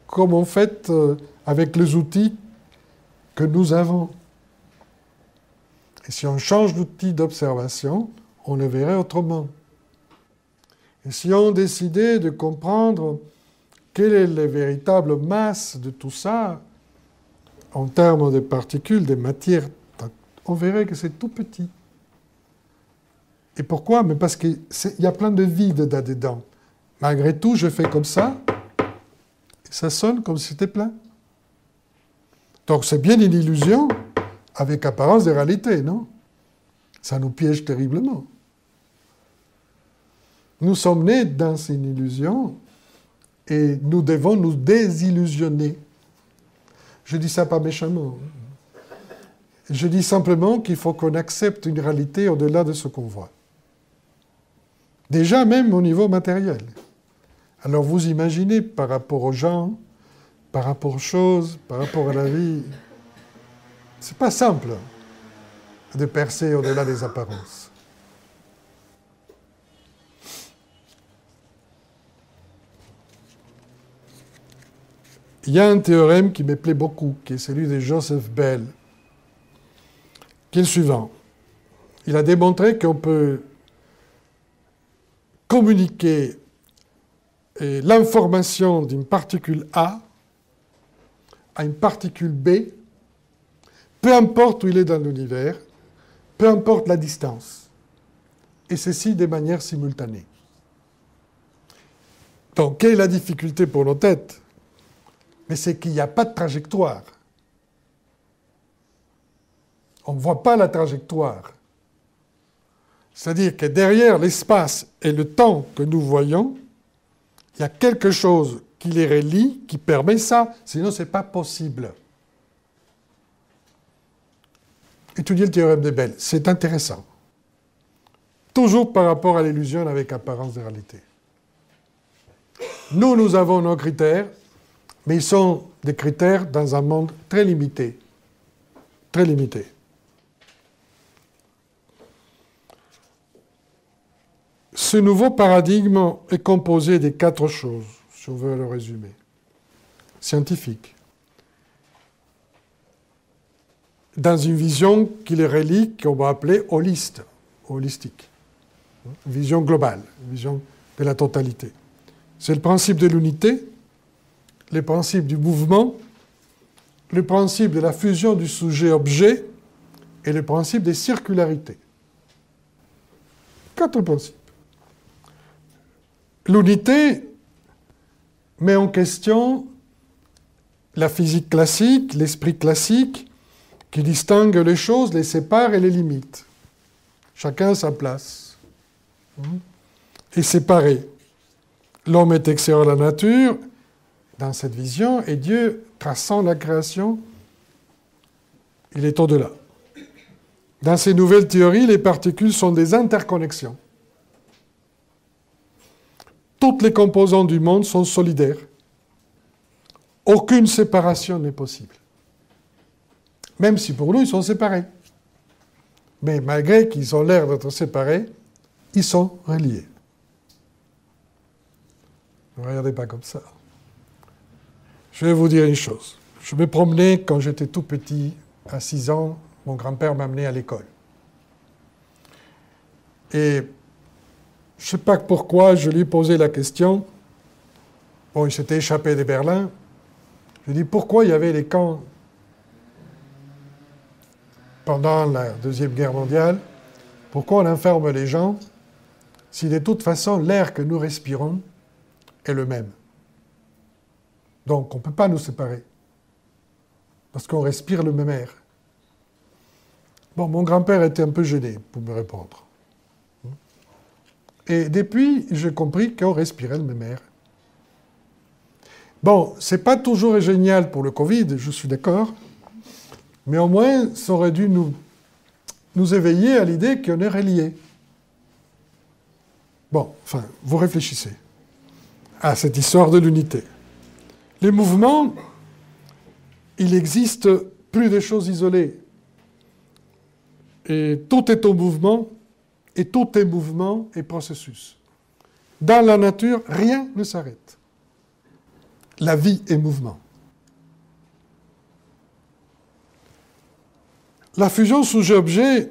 comme en fait avec les outils que nous avons. Et si on change d'outil d'observation, on le verrait autrement. Et si on décidait de comprendre quelle est la véritable masse de tout ça, en termes de particules, de matières, on verrait que c'est tout petit. Et pourquoi? Mais parce qu'il y a plein de vide là-dedans. Malgré tout, je fais comme ça, et ça sonne comme si c'était plein. Donc c'est bien une illusion, avec apparence de réalité, non? Ça nous piège terriblement. Nous sommes nés dans une illusion, et nous devons nous désillusionner. Je dis ça pas méchamment. Je dis simplement qu'il faut qu'on accepte une réalité au-delà de ce qu'on voit. Déjà même au niveau matériel. Alors vous imaginez par rapport aux gens, par rapport aux choses, par rapport à la vie, c'est pas simple de percer au-delà des apparences. Il y a un théorème qui me plaît beaucoup, qui est celui de Joseph Bell, qui est le suivant. Il a démontré qu'on peut communiquer l'information d'une particule A à une particule B, peu importe où il est dans l'univers, peu importe la distance, et ceci de manière simultanée. Donc, quelle est la difficulté pour nos têtes? Mais c'est qu'il n'y a pas de trajectoire. On ne voit pas la trajectoire. C'est-à-dire que derrière l'espace et le temps que nous voyons, il y a quelque chose qui les relie, qui permet ça, sinon ce n'est pas possible. Étudier le théorème de Bell, c'est intéressant. Toujours par rapport à l'illusion avec apparence de réalité. Nous avons nos critères, mais ils sont des critères dans un monde très limité. Très limité. Ce nouveau paradigme est composé de 4 choses, si on veut le résumer. Scientifique. Dans une vision qui les relie, qu'on va appeler holistique. Une vision globale, une vision de la totalité. C'est le principe de l'unité, le principe du mouvement, le principe de la fusion du sujet-objet et le principe des circularités. 4 principes. L'unité met en question la physique classique, l'esprit classique, qui distingue les choses, les sépare et les limite. Chacun à sa place. Et séparé. L'homme est extérieur à la nature, dans cette vision, et Dieu, traçant la création, il est au-delà. Dans ces nouvelles théories, les particules sont des interconnexions. Toutes les composantes du monde sont solidaires. Aucune séparation n'est possible. Même si pour nous, ils sont séparés. Mais malgré qu'ils ont l'air d'être séparés, ils sont reliés. Ne regardez pas comme ça. Je vais vous dire une chose. Je me promenais quand j'étais tout petit, à 6 ans, mon grand-père m'a amené à l'école. Et je ne sais pas pourquoi, je lui ai posé la question. Bon, il s'était échappé de Berlin. Je lui ai dit pourquoi il y avait les camps pendant la Deuxième Guerre mondiale. Pourquoi on enferme les gens si de toute façon l'air que nous respirons est le même. Donc on ne peut pas nous séparer parce qu'on respire le même air. Bon, mon grand-père était un peu gêné pour me répondre. Et depuis, j'ai compris qu'on respirait le même air. Bon, ce n'est pas toujours génial pour le Covid, je suis d'accord, mais au moins, ça aurait dû nous éveiller à l'idée qu'on est reliés. Bon, enfin, vous réfléchissez à cette histoire de l'unité. Les mouvements, il n'existe plus de choses isolées. Et tout est en mouvement, et tout est mouvement et processus. Dans la nature, rien ne s'arrête. La vie est mouvement. La fusion sujet-objet,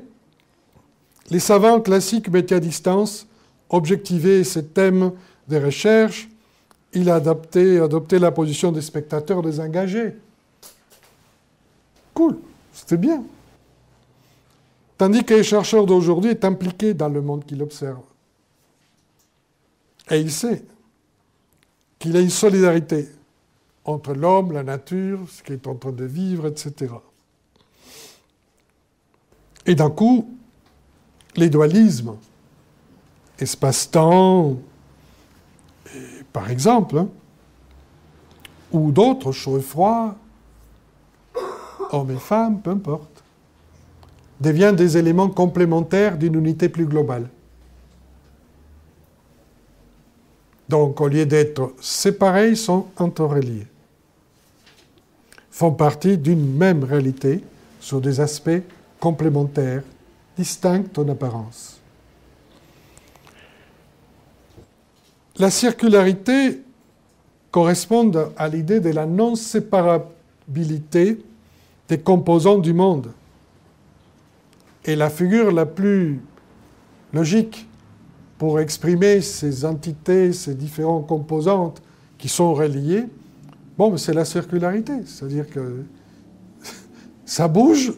les savants classiques mettaient à distance, objectivaient ces thèmes de recherche, il a adopté la position des spectateurs désengagés. Cool, c'était bien. Tandis que les chercheurs d'aujourd'hui est impliqué dans le monde qu'il observe. Et il sait qu'il y a une solidarité entre l'homme, la nature, ce qu'il est en train de vivre, etc. Et d'un coup, les dualismes, espace-temps, par exemple, ou d'autres, chaud et froid, hommes et femmes, peu importe, deviennent des éléments complémentaires d'une unité plus globale. Donc, au lieu d'être séparés, ils sont interreliés. Font partie d'une même réalité sur des aspects complémentaires, distincts en apparence. La circularité correspond à l'idée de la non-séparabilité des composants du monde. Et la figure la plus logique pour exprimer ces entités, ces différentes composantes qui sont reliées, bon, c'est la circularité. C'est-à-dire que ça bouge,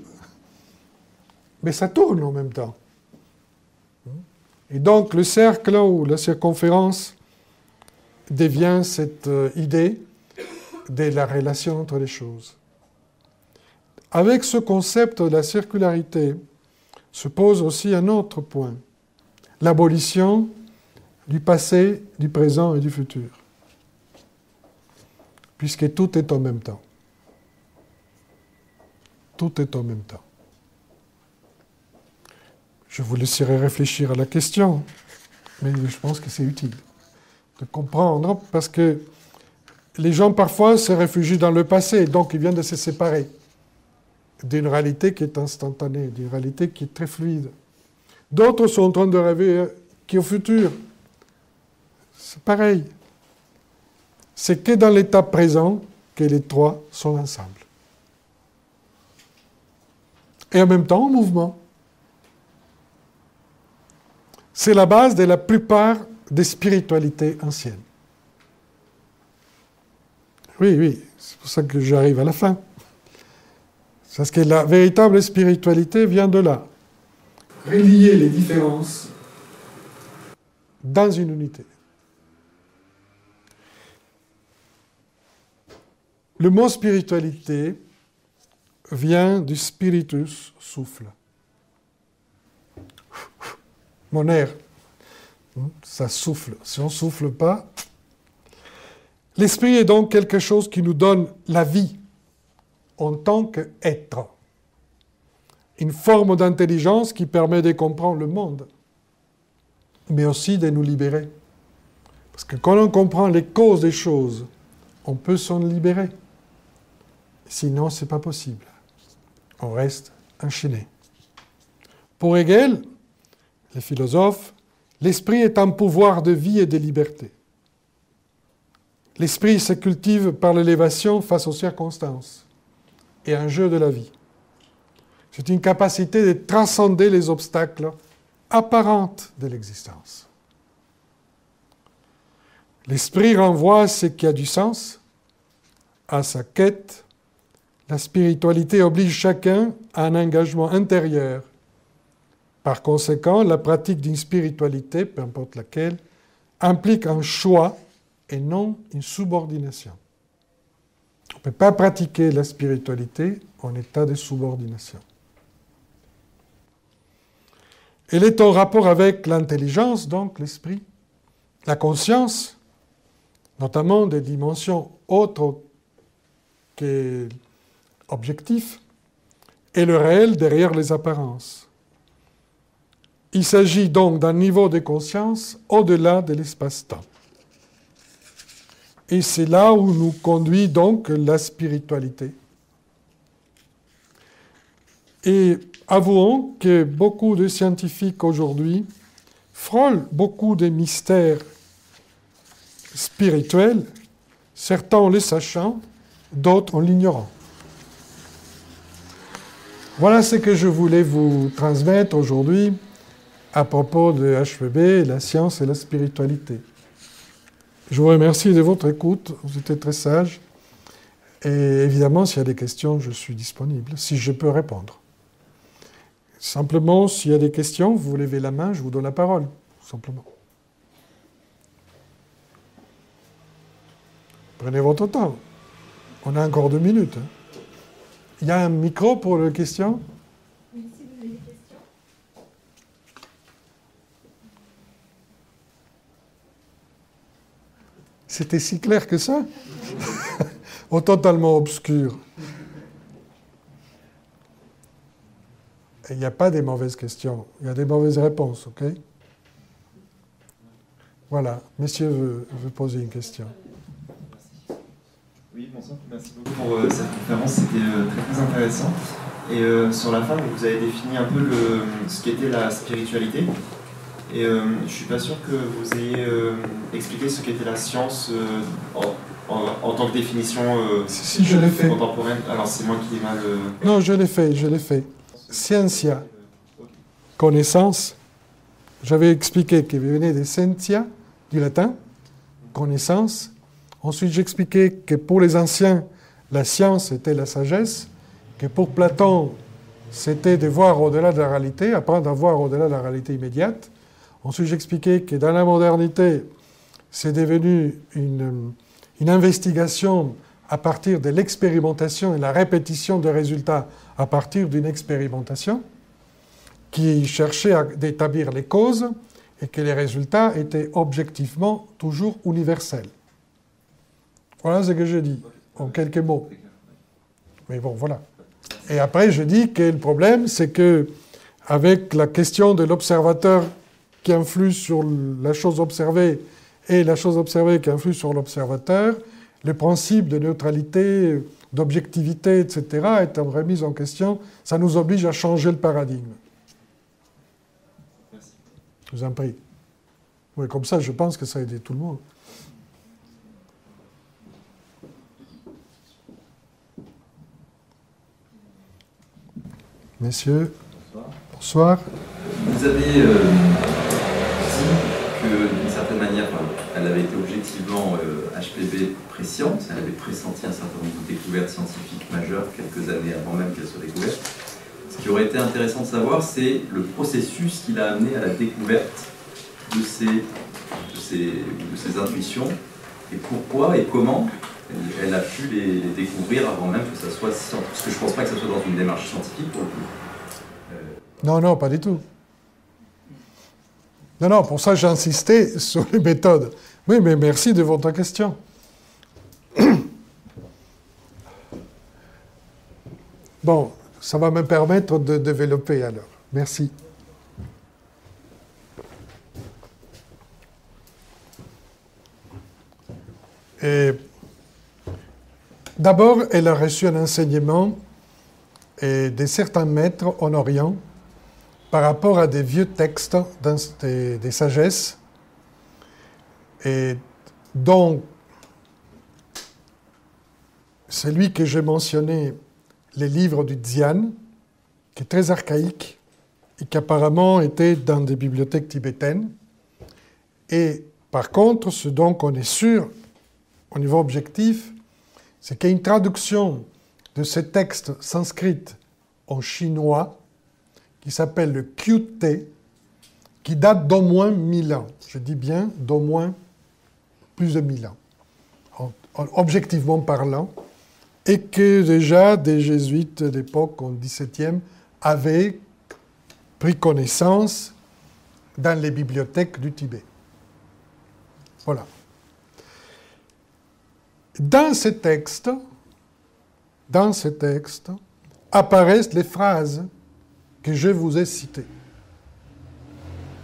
mais ça tourne en même temps. Et donc le cercle ou la circonférence devient cette idée de la relation entre les choses. Avec ce concept de la circularité se pose aussi un autre point, l'abolition du passé, du présent et du futur, puisque tout est en même temps. Tout est en même temps. Je vous laisserai réfléchir à la question, mais je pense que c'est utile. de comprendre, parce que les gens parfois se réfugient dans le passé, donc ils viennent de se séparer d'une réalité qui est instantanée, d'une réalité qui est très fluide. D'autres sont en train de rêver qui est au futur. C'est pareil. C'est que dans l'état présent que les trois sont ensemble. Et en même temps en mouvement. C'est la base de la plupart des spiritualités anciennes. Oui, c'est pour ça que j'arrive à la fin. Parce que la véritable spiritualité vient de là. Relier les différences dans une unité. Le mot spiritualité vient du spiritus, souffle. Mon air, ça souffle. Si on ne souffle pas, l'esprit est donc quelque chose qui nous donne la vie en tant qu'être. Une forme d'intelligence qui permet de comprendre le monde, mais aussi de nous libérer. Parce que quand on comprend les causes des choses, on peut s'en libérer. Sinon, ce n'est pas possible. On reste enchaîné. Pour Hegel, les philosophes, l'esprit est un pouvoir de vie et de liberté. L'esprit se cultive par l'élévation face aux circonstances et un jeu de la vie. C'est une capacité de transcender les obstacles apparents de l'existence. L'esprit renvoie à ce qui a du sens, à sa quête. La spiritualité oblige chacun à un engagement intérieur. Par conséquent, la pratique d'une spiritualité, peu importe laquelle, implique un choix et non une subordination. On ne peut pas pratiquer la spiritualité en état de subordination. Elle est en rapport avec l'intelligence, donc l'esprit, la conscience, notamment des dimensions autres que objectifs, et le réel derrière les apparences. Il s'agit donc d'un niveau de conscience au-delà de l'espace-temps. Et c'est là où nous conduit donc la spiritualité. Et avouons que beaucoup de scientifiques aujourd'hui frôlent beaucoup de mystères spirituels, certains en les sachant, d'autres en l'ignorant. Voilà ce que je voulais vous transmettre aujourd'hui à propos de HVB, la science et la spiritualité. Je vous remercie de votre écoute, vous étiez très sage. Et évidemment, s'il y a des questions, je suis disponible, si je peux répondre. Simplement, s'il y a des questions, vous levez la main, je vous donne la parole, tout simplement. Prenez votre temps. On a encore 2 minutes. Il y a un micro pour les questions ? Oui, si vous avez des questions. C'était si clair que ça ? Ou totalement obscur ? Il n'y a pas des mauvaises questions, il y a des mauvaises réponses, ok ? Voilà, monsieur veut poser une question. Oui, bonsoir, merci beaucoup pour cette conférence, c'était très intéressant. Et sur la fin, vous avez défini un peu ce qu'était la spiritualité. Et je ne suis pas sûr que vous ayez expliqué ce qu'était la science en tant que définition si, je l'ai fait. Contemporaine. Alors c'est moi qui ai mal... Non, je l'ai fait. Scientia, connaissance. J'avais expliqué qu'il venait de scientia, du latin, connaissance. Ensuite, j'expliquais que pour les anciens, la science était la sagesse, que pour Platon, c'était de voir au-delà de la réalité, apprendre à voir au-delà de la réalité immédiate. Ensuite, j'expliquais que dans la modernité, c'est devenu une investigation à partir de l'expérimentation et la répétition de résultats à partir d'une expérimentation qui cherchait à établir les causes et que les résultats étaient objectivement toujours universels. Voilà ce que je dis, en quelques mots. Mais bon, voilà. Et après, je dis que le problème, c'est que avec la question de l'observateur qui influe sur la chose observée et la chose observée qui influe sur l'observateur, le principe de neutralité, d'objectivité, etc., étant remis en question, ça nous oblige à changer le paradigme. Merci. Je vous en prie. Oui, comme ça, je pense que ça a aidé tout le monde. Messieurs, bonsoir. Vous avez dit que, d'une certaine manière, elle avait été objectivement HPV presciente, elle avait pressenti un certain nombre de découvertes scientifiques majeures quelques années avant même qu'elle soit découverte. Ce qui aurait été intéressant de savoir, c'est le processus qui l'a amené à la découverte de ces intuitions, et pourquoi et comment elle a pu les découvrir avant même que ça soit scientifique. Parce que je ne pense pas que ça soit dans une démarche scientifique pour le coup. Non, non, pas du tout. Non, non, pour ça j'ai insisté sur les méthodes. Oui, mais merci de votre question. Bon, ça va me permettre de développer alors. Merci. Et d'abord, elle a reçu un enseignement de certains maîtres en Orient par rapport à des vieux textes des sagesses, et dont celui que j'ai mentionné, les livres du Dzyan, qui est très archaïque et qui apparemment était dans des bibliothèques tibétaines. Et par contre, ce dont on est sûr au niveau objectif, c'est qu'il y a une traduction de ces textes sanskrits en chinois qui s'appelle le Kyute, qui date d'au moins 1000 ans. Je dis bien d'au moins plus de 1000 ans, objectivement parlant, et que déjà des jésuites d'époque, au XVIIe, avaient pris connaissance dans les bibliothèques du Tibet. Voilà. Dans ces textes apparaissent les phrases que je vous ai citées.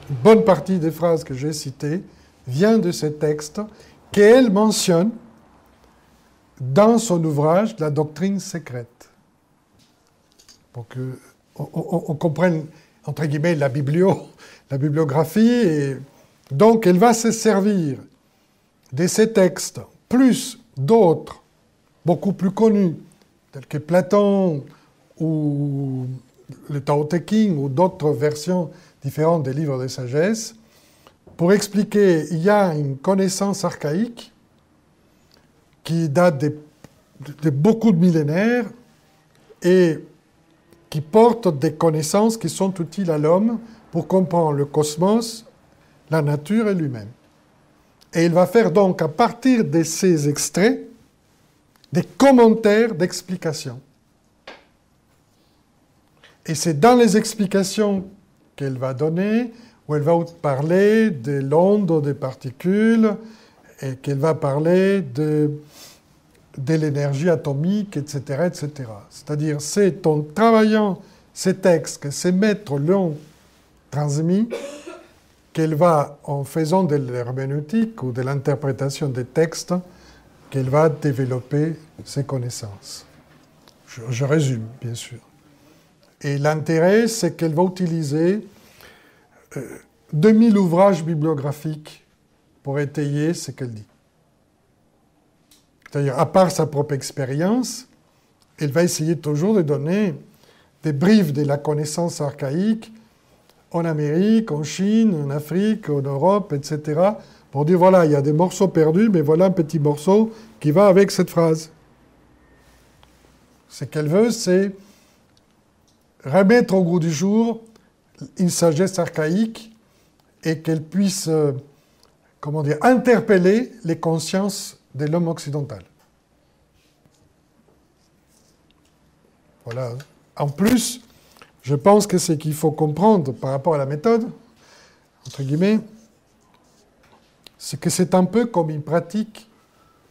Une bonne partie des phrases que j'ai citées vient de ces textes qu'elle mentionne dans son ouvrage « La doctrine secrète ». Pour qu'on comprenne, entre guillemets, la bibliographie. Et donc, elle va se servir de ces textes, plus d'autres, beaucoup plus connus, tels que Platon ou le Tao Te Ching ou d'autres versions différentes des livres de sagesse, pour expliquer qu'il y a une connaissance archaïque qui date de beaucoup de millénaires et qui porte des connaissances qui sont utiles à l'homme pour comprendre le cosmos, la nature et lui-même. Et il va faire donc, à partir de ces extraits, des commentaires d'explications. Et c'est dans les explications qu'elle va donner, où elle va parler de l'onde des particules, et qu'elle va parler de l'énergie atomique, etc., etc. C'est-à-dire, c'est en travaillant ces textes que ces maîtres l'ont transmis, qu'elle va, en faisant de l'herméneutique ou de l'interprétation des textes, qu'elle va développer ses connaissances. Je résume, bien sûr. Et l'intérêt, c'est qu'elle va utiliser 2000 ouvrages bibliographiques pour étayer ce qu'elle dit. C'est-à-dire, à part sa propre expérience, elle va essayer toujours de donner des briefs de la connaissance archaïque en Amérique, en Chine, en Afrique, en Europe, etc., pour dire, voilà, il y a des morceaux perdus, mais voilà un petit morceau qui va avec cette phrase. Ce qu'elle veut, c'est remettre au goût du jour une sagesse archaïque et qu'elle puisse, interpeller les consciences de l'homme occidental. Voilà. En plus, je pense que ce qu'il faut comprendre par rapport à la méthode, entre guillemets, c'est que c'est un peu comme une pratique,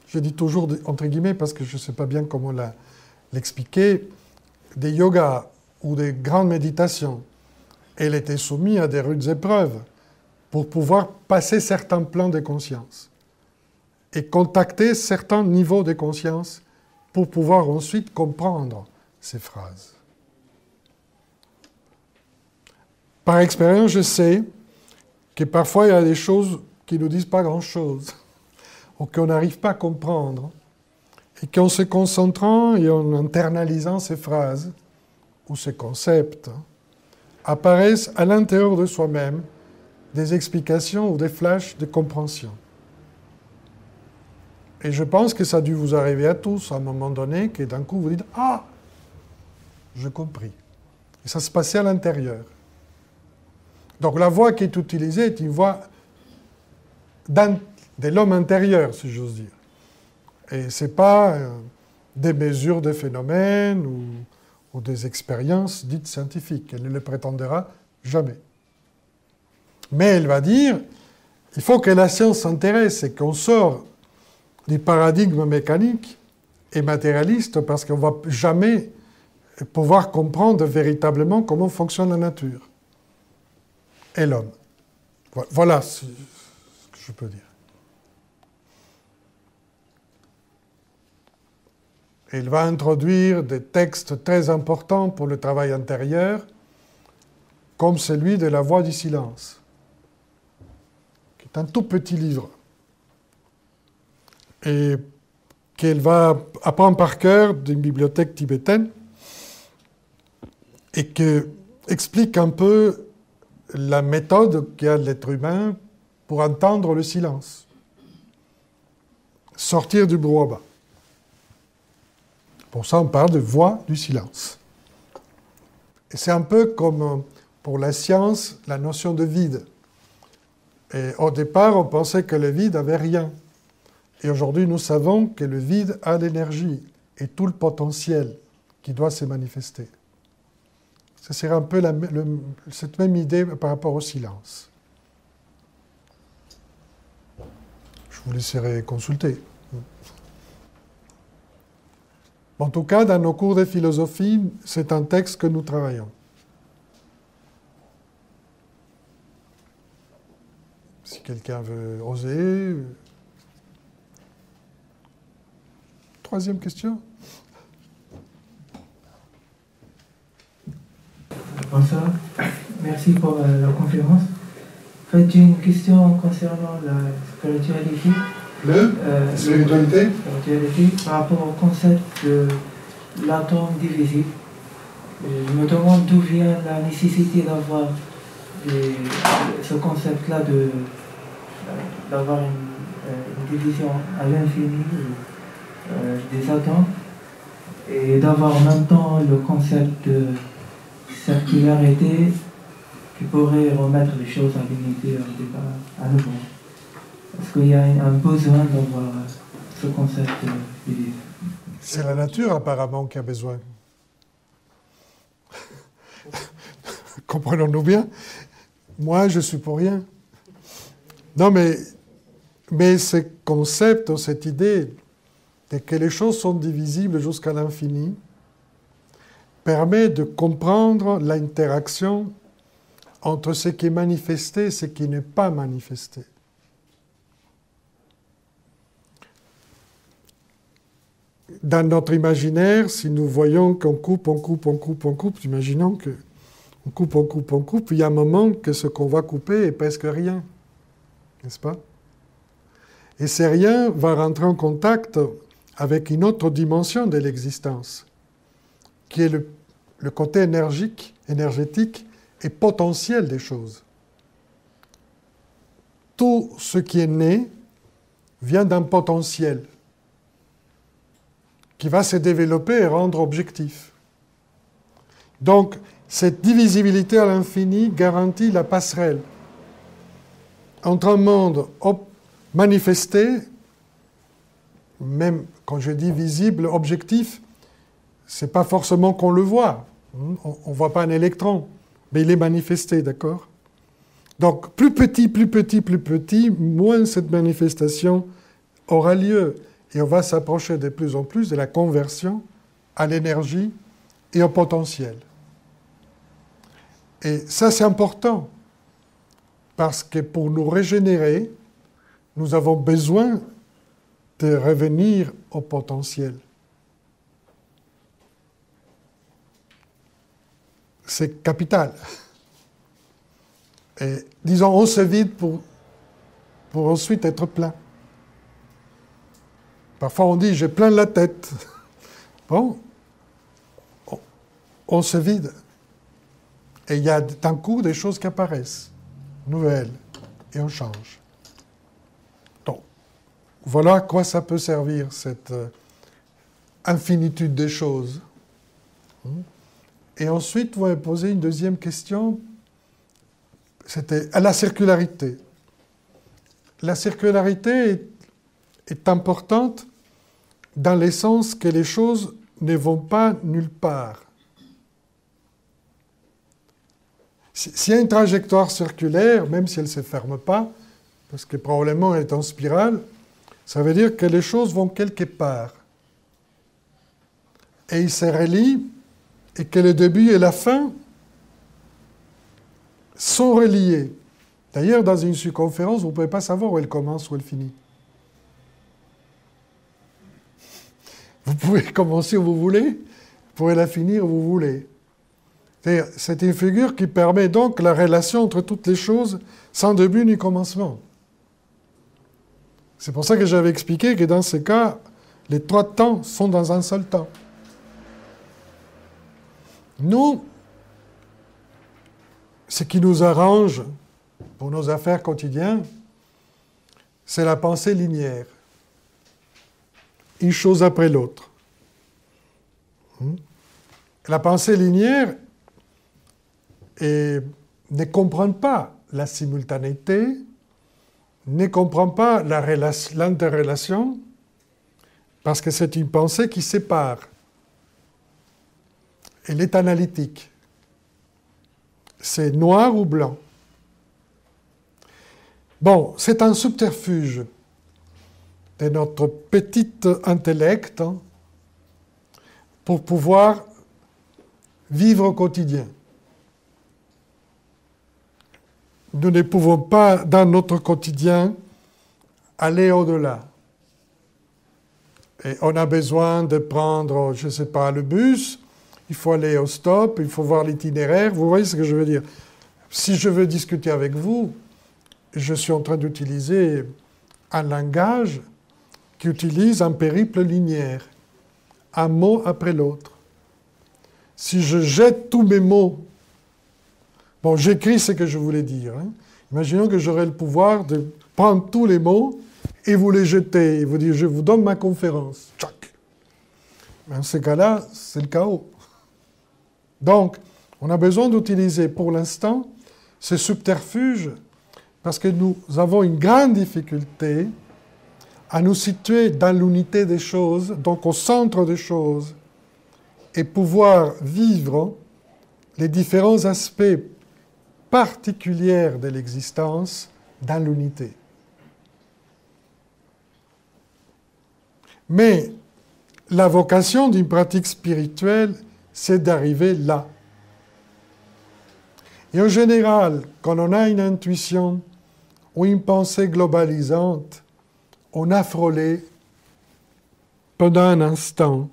je dis toujours entre guillemets parce que je ne sais pas bien comment l'expliquer, des yogas ou des grandes méditations. Elle était soumise à des rudes épreuves pour pouvoir passer certains plans de conscience et contacter certains niveaux de conscience pour pouvoir ensuite comprendre ces phrases. Par expérience, je sais que parfois il y a des choses qui ne nous disent pas grand-chose ou qu'on n'arrive pas à comprendre et qu'en se concentrant et en internalisant ces phrases ou ces concepts, apparaissent à l'intérieur de soi-même des explications ou des flashs de compréhension. Et je pense que ça a dû vous arriver à tous à un moment donné, que d'un coup vous dites « Ah, j'ai compris ». Et ça se passait à l'intérieur. Donc la voix qui est utilisée est une voix de l'homme intérieur, si j'ose dire. Et ce n'est pas des mesures de phénomènes ou des expériences dites scientifiques. Elle ne le prétendra jamais. Mais elle va dire, il faut que la science s'intéresse et qu'on sort du paradigme mécanique et matérialiste parce qu'on ne va jamais pouvoir comprendre véritablement comment fonctionne la nature et l'homme. Voilà ce que je peux dire. Il va introduire des textes très importants pour le travail intérieur, comme celui de La Voix du silence, qui est un tout petit livre, et qu'elle va apprendre par cœur d'une bibliothèque tibétaine, et qui explique un peu la méthode qu'a l'être humain pour entendre le silence, sortir du brouhaha. Pour ça, on parle de voix du silence. Et c'est un peu comme pour la science, la notion de vide. Et au départ, on pensait que le vide n'avait rien. Et aujourd'hui, nous savons que le vide a l'énergie et tout le potentiel qui doit se manifester. Ce serait un peu cette même idée par rapport au silence. Je vous laisserai consulter. En tout cas, dans nos cours de philosophie, c'est un texte que nous travaillons. Si quelqu'un veut oser. Troisième question. Bonsoir, merci pour la conférence. En fait, j'ai une question concernant la spiritualité. Spiritualité Par rapport au concept de l'atome divisible. Je me demande d'où vient la nécessité d'avoir ce concept-là d'avoir une division à l'infini des atomes et d'avoir en même temps le concept de circularité qui pourrait remettre les choses à l'unité à nouveau. Est-ce qu'il y a un besoin d'avoir ce concept divisible? C'est la nature apparemment qui a besoin. Comprenons-nous bien. Moi, je suis pour rien. Non, mais ce concept, cette idée de que les choses sont divisibles jusqu'à l'infini, permet de comprendre l'interaction entre ce qui est manifesté et ce qui n'est pas manifesté. Dans notre imaginaire, si nous voyons qu'on coupe, imaginons qu'on coupe, il y a un moment que ce qu'on va couper est presque rien, n'est-ce pas? Et ce rien va rentrer en contact avec une autre dimension de l'existence, qui est le côté énergétique et potentiel des choses. Tout ce qui est né vient d'un potentiel qui va se développer et rendre objectif. Donc, cette divisibilité à l'infini garantit la passerelle entre un monde manifesté, même quand je dis visible, objectif, ce n'est pas forcément qu'on le voit. On ne voit pas un électron, mais il est manifesté, d'accord? Donc, plus petit, moins cette manifestation aura lieu. Et on va s'approcher de plus en plus de la conversion à l'énergie et au potentiel. Et ça, c'est important. Parce que pour nous régénérer, nous avons besoin de revenir au potentiel. C'est capital. Et disons, on se vide pour ensuite être plein. Parfois on dit, j'ai plein la tête. Bon, on se vide. Et il y a d'un coup des choses qui apparaissent, nouvelles, et on change. Donc, voilà à quoi ça peut servir, cette infinitude des choses. Et ensuite, vous m'avez posé une deuxième question, c'était à la circularité. La circularité est importante dans le sens que les choses ne vont pas nulle part. S'il y a une trajectoire circulaire, même si elle ne se ferme pas, parce que probablement elle est en spirale, ça veut dire que les choses vont quelque part. Et ils se relient, et que le début et la fin sont reliés. D'ailleurs, dans une circonférence, vous ne pouvez pas savoir où elle commence, où elle finit. Vous pouvez commencer où vous voulez, vous pouvez la finir où vous voulez. C'est une figure qui permet donc la relation entre toutes les choses sans début ni commencement. C'est pour ça que j'avais expliqué que dans ce cas, les trois temps sont dans un seul temps. Nous, ce qui nous arrange pour nos affaires quotidiennes, c'est la pensée linéaire. Une chose après l'autre. La pensée linéaire ne comprend pas la simultanéité, ne comprend pas l'interrelation, parce que c'est une pensée qui sépare. Elle est analytique. C'est noir ou blanc. Bon, c'est un subterfuge de notre petit intellect pour pouvoir vivre au quotidien. Nous ne pouvons pas, dans notre quotidien, aller au-delà. Et on a besoin de prendre, je ne sais pas, le bus, il faut aller au stop, il faut voir l'itinéraire. Vous voyez ce que je veux dire? Si je veux discuter avec vous, je suis en train d'utiliser un langage qui utilise un périple linéaire, un mot après l'autre. Si je jette tous mes mots, bon, j'écris ce que je voulais dire. Imaginons que j'aurais le pouvoir de prendre tous les mots et vous les jeter, et vous dire, je vous donne ma conférence. Tchac. Dans ce cas-là, c'est le chaos. Donc, on a besoin d'utiliser pour l'instant ce subterfuge parce que nous avons une grande difficulté à nous situer dans l'unité des choses, donc au centre des choses, et pouvoir vivre les différents aspects particuliers de l'existence dans l'unité. Mais la vocation d'une pratique spirituelle, c'est d'arriver là. Et en général, quand on a une intuition ou une pensée globalisante, on a frôlé pendant un instant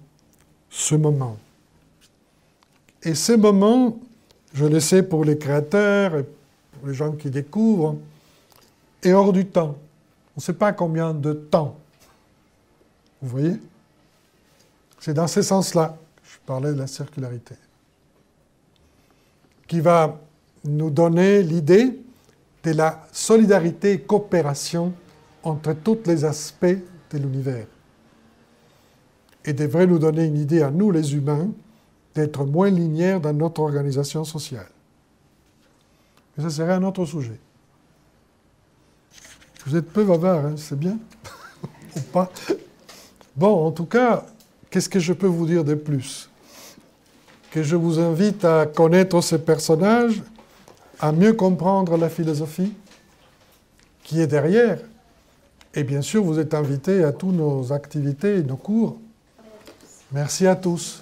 ce moment. Et ce moment, je le sais pour les créateurs et pour les gens qui découvrent, est hors du temps. On ne sait pas combien de temps. Vous voyez? C'est dans ce sens-là que je parlais de la circularité, qui va nous donner l'idée de la solidarité et coopération entre tous les aspects de l'univers. Et devrait nous donner une idée à nous, les humains, d'être moins linéaires dans notre organisation sociale. Mais ça serait un autre sujet. Vous êtes peu bavard, hein, c'est bien? Ou pas? Bon, en tout cas, qu'est-ce que je peux vous dire de plus? Que je vous invite à connaître ces personnages, à mieux comprendre la philosophie qui est derrière. Et bien sûr, vous êtes invités à toutes nos activités et nos cours. Merci à tous.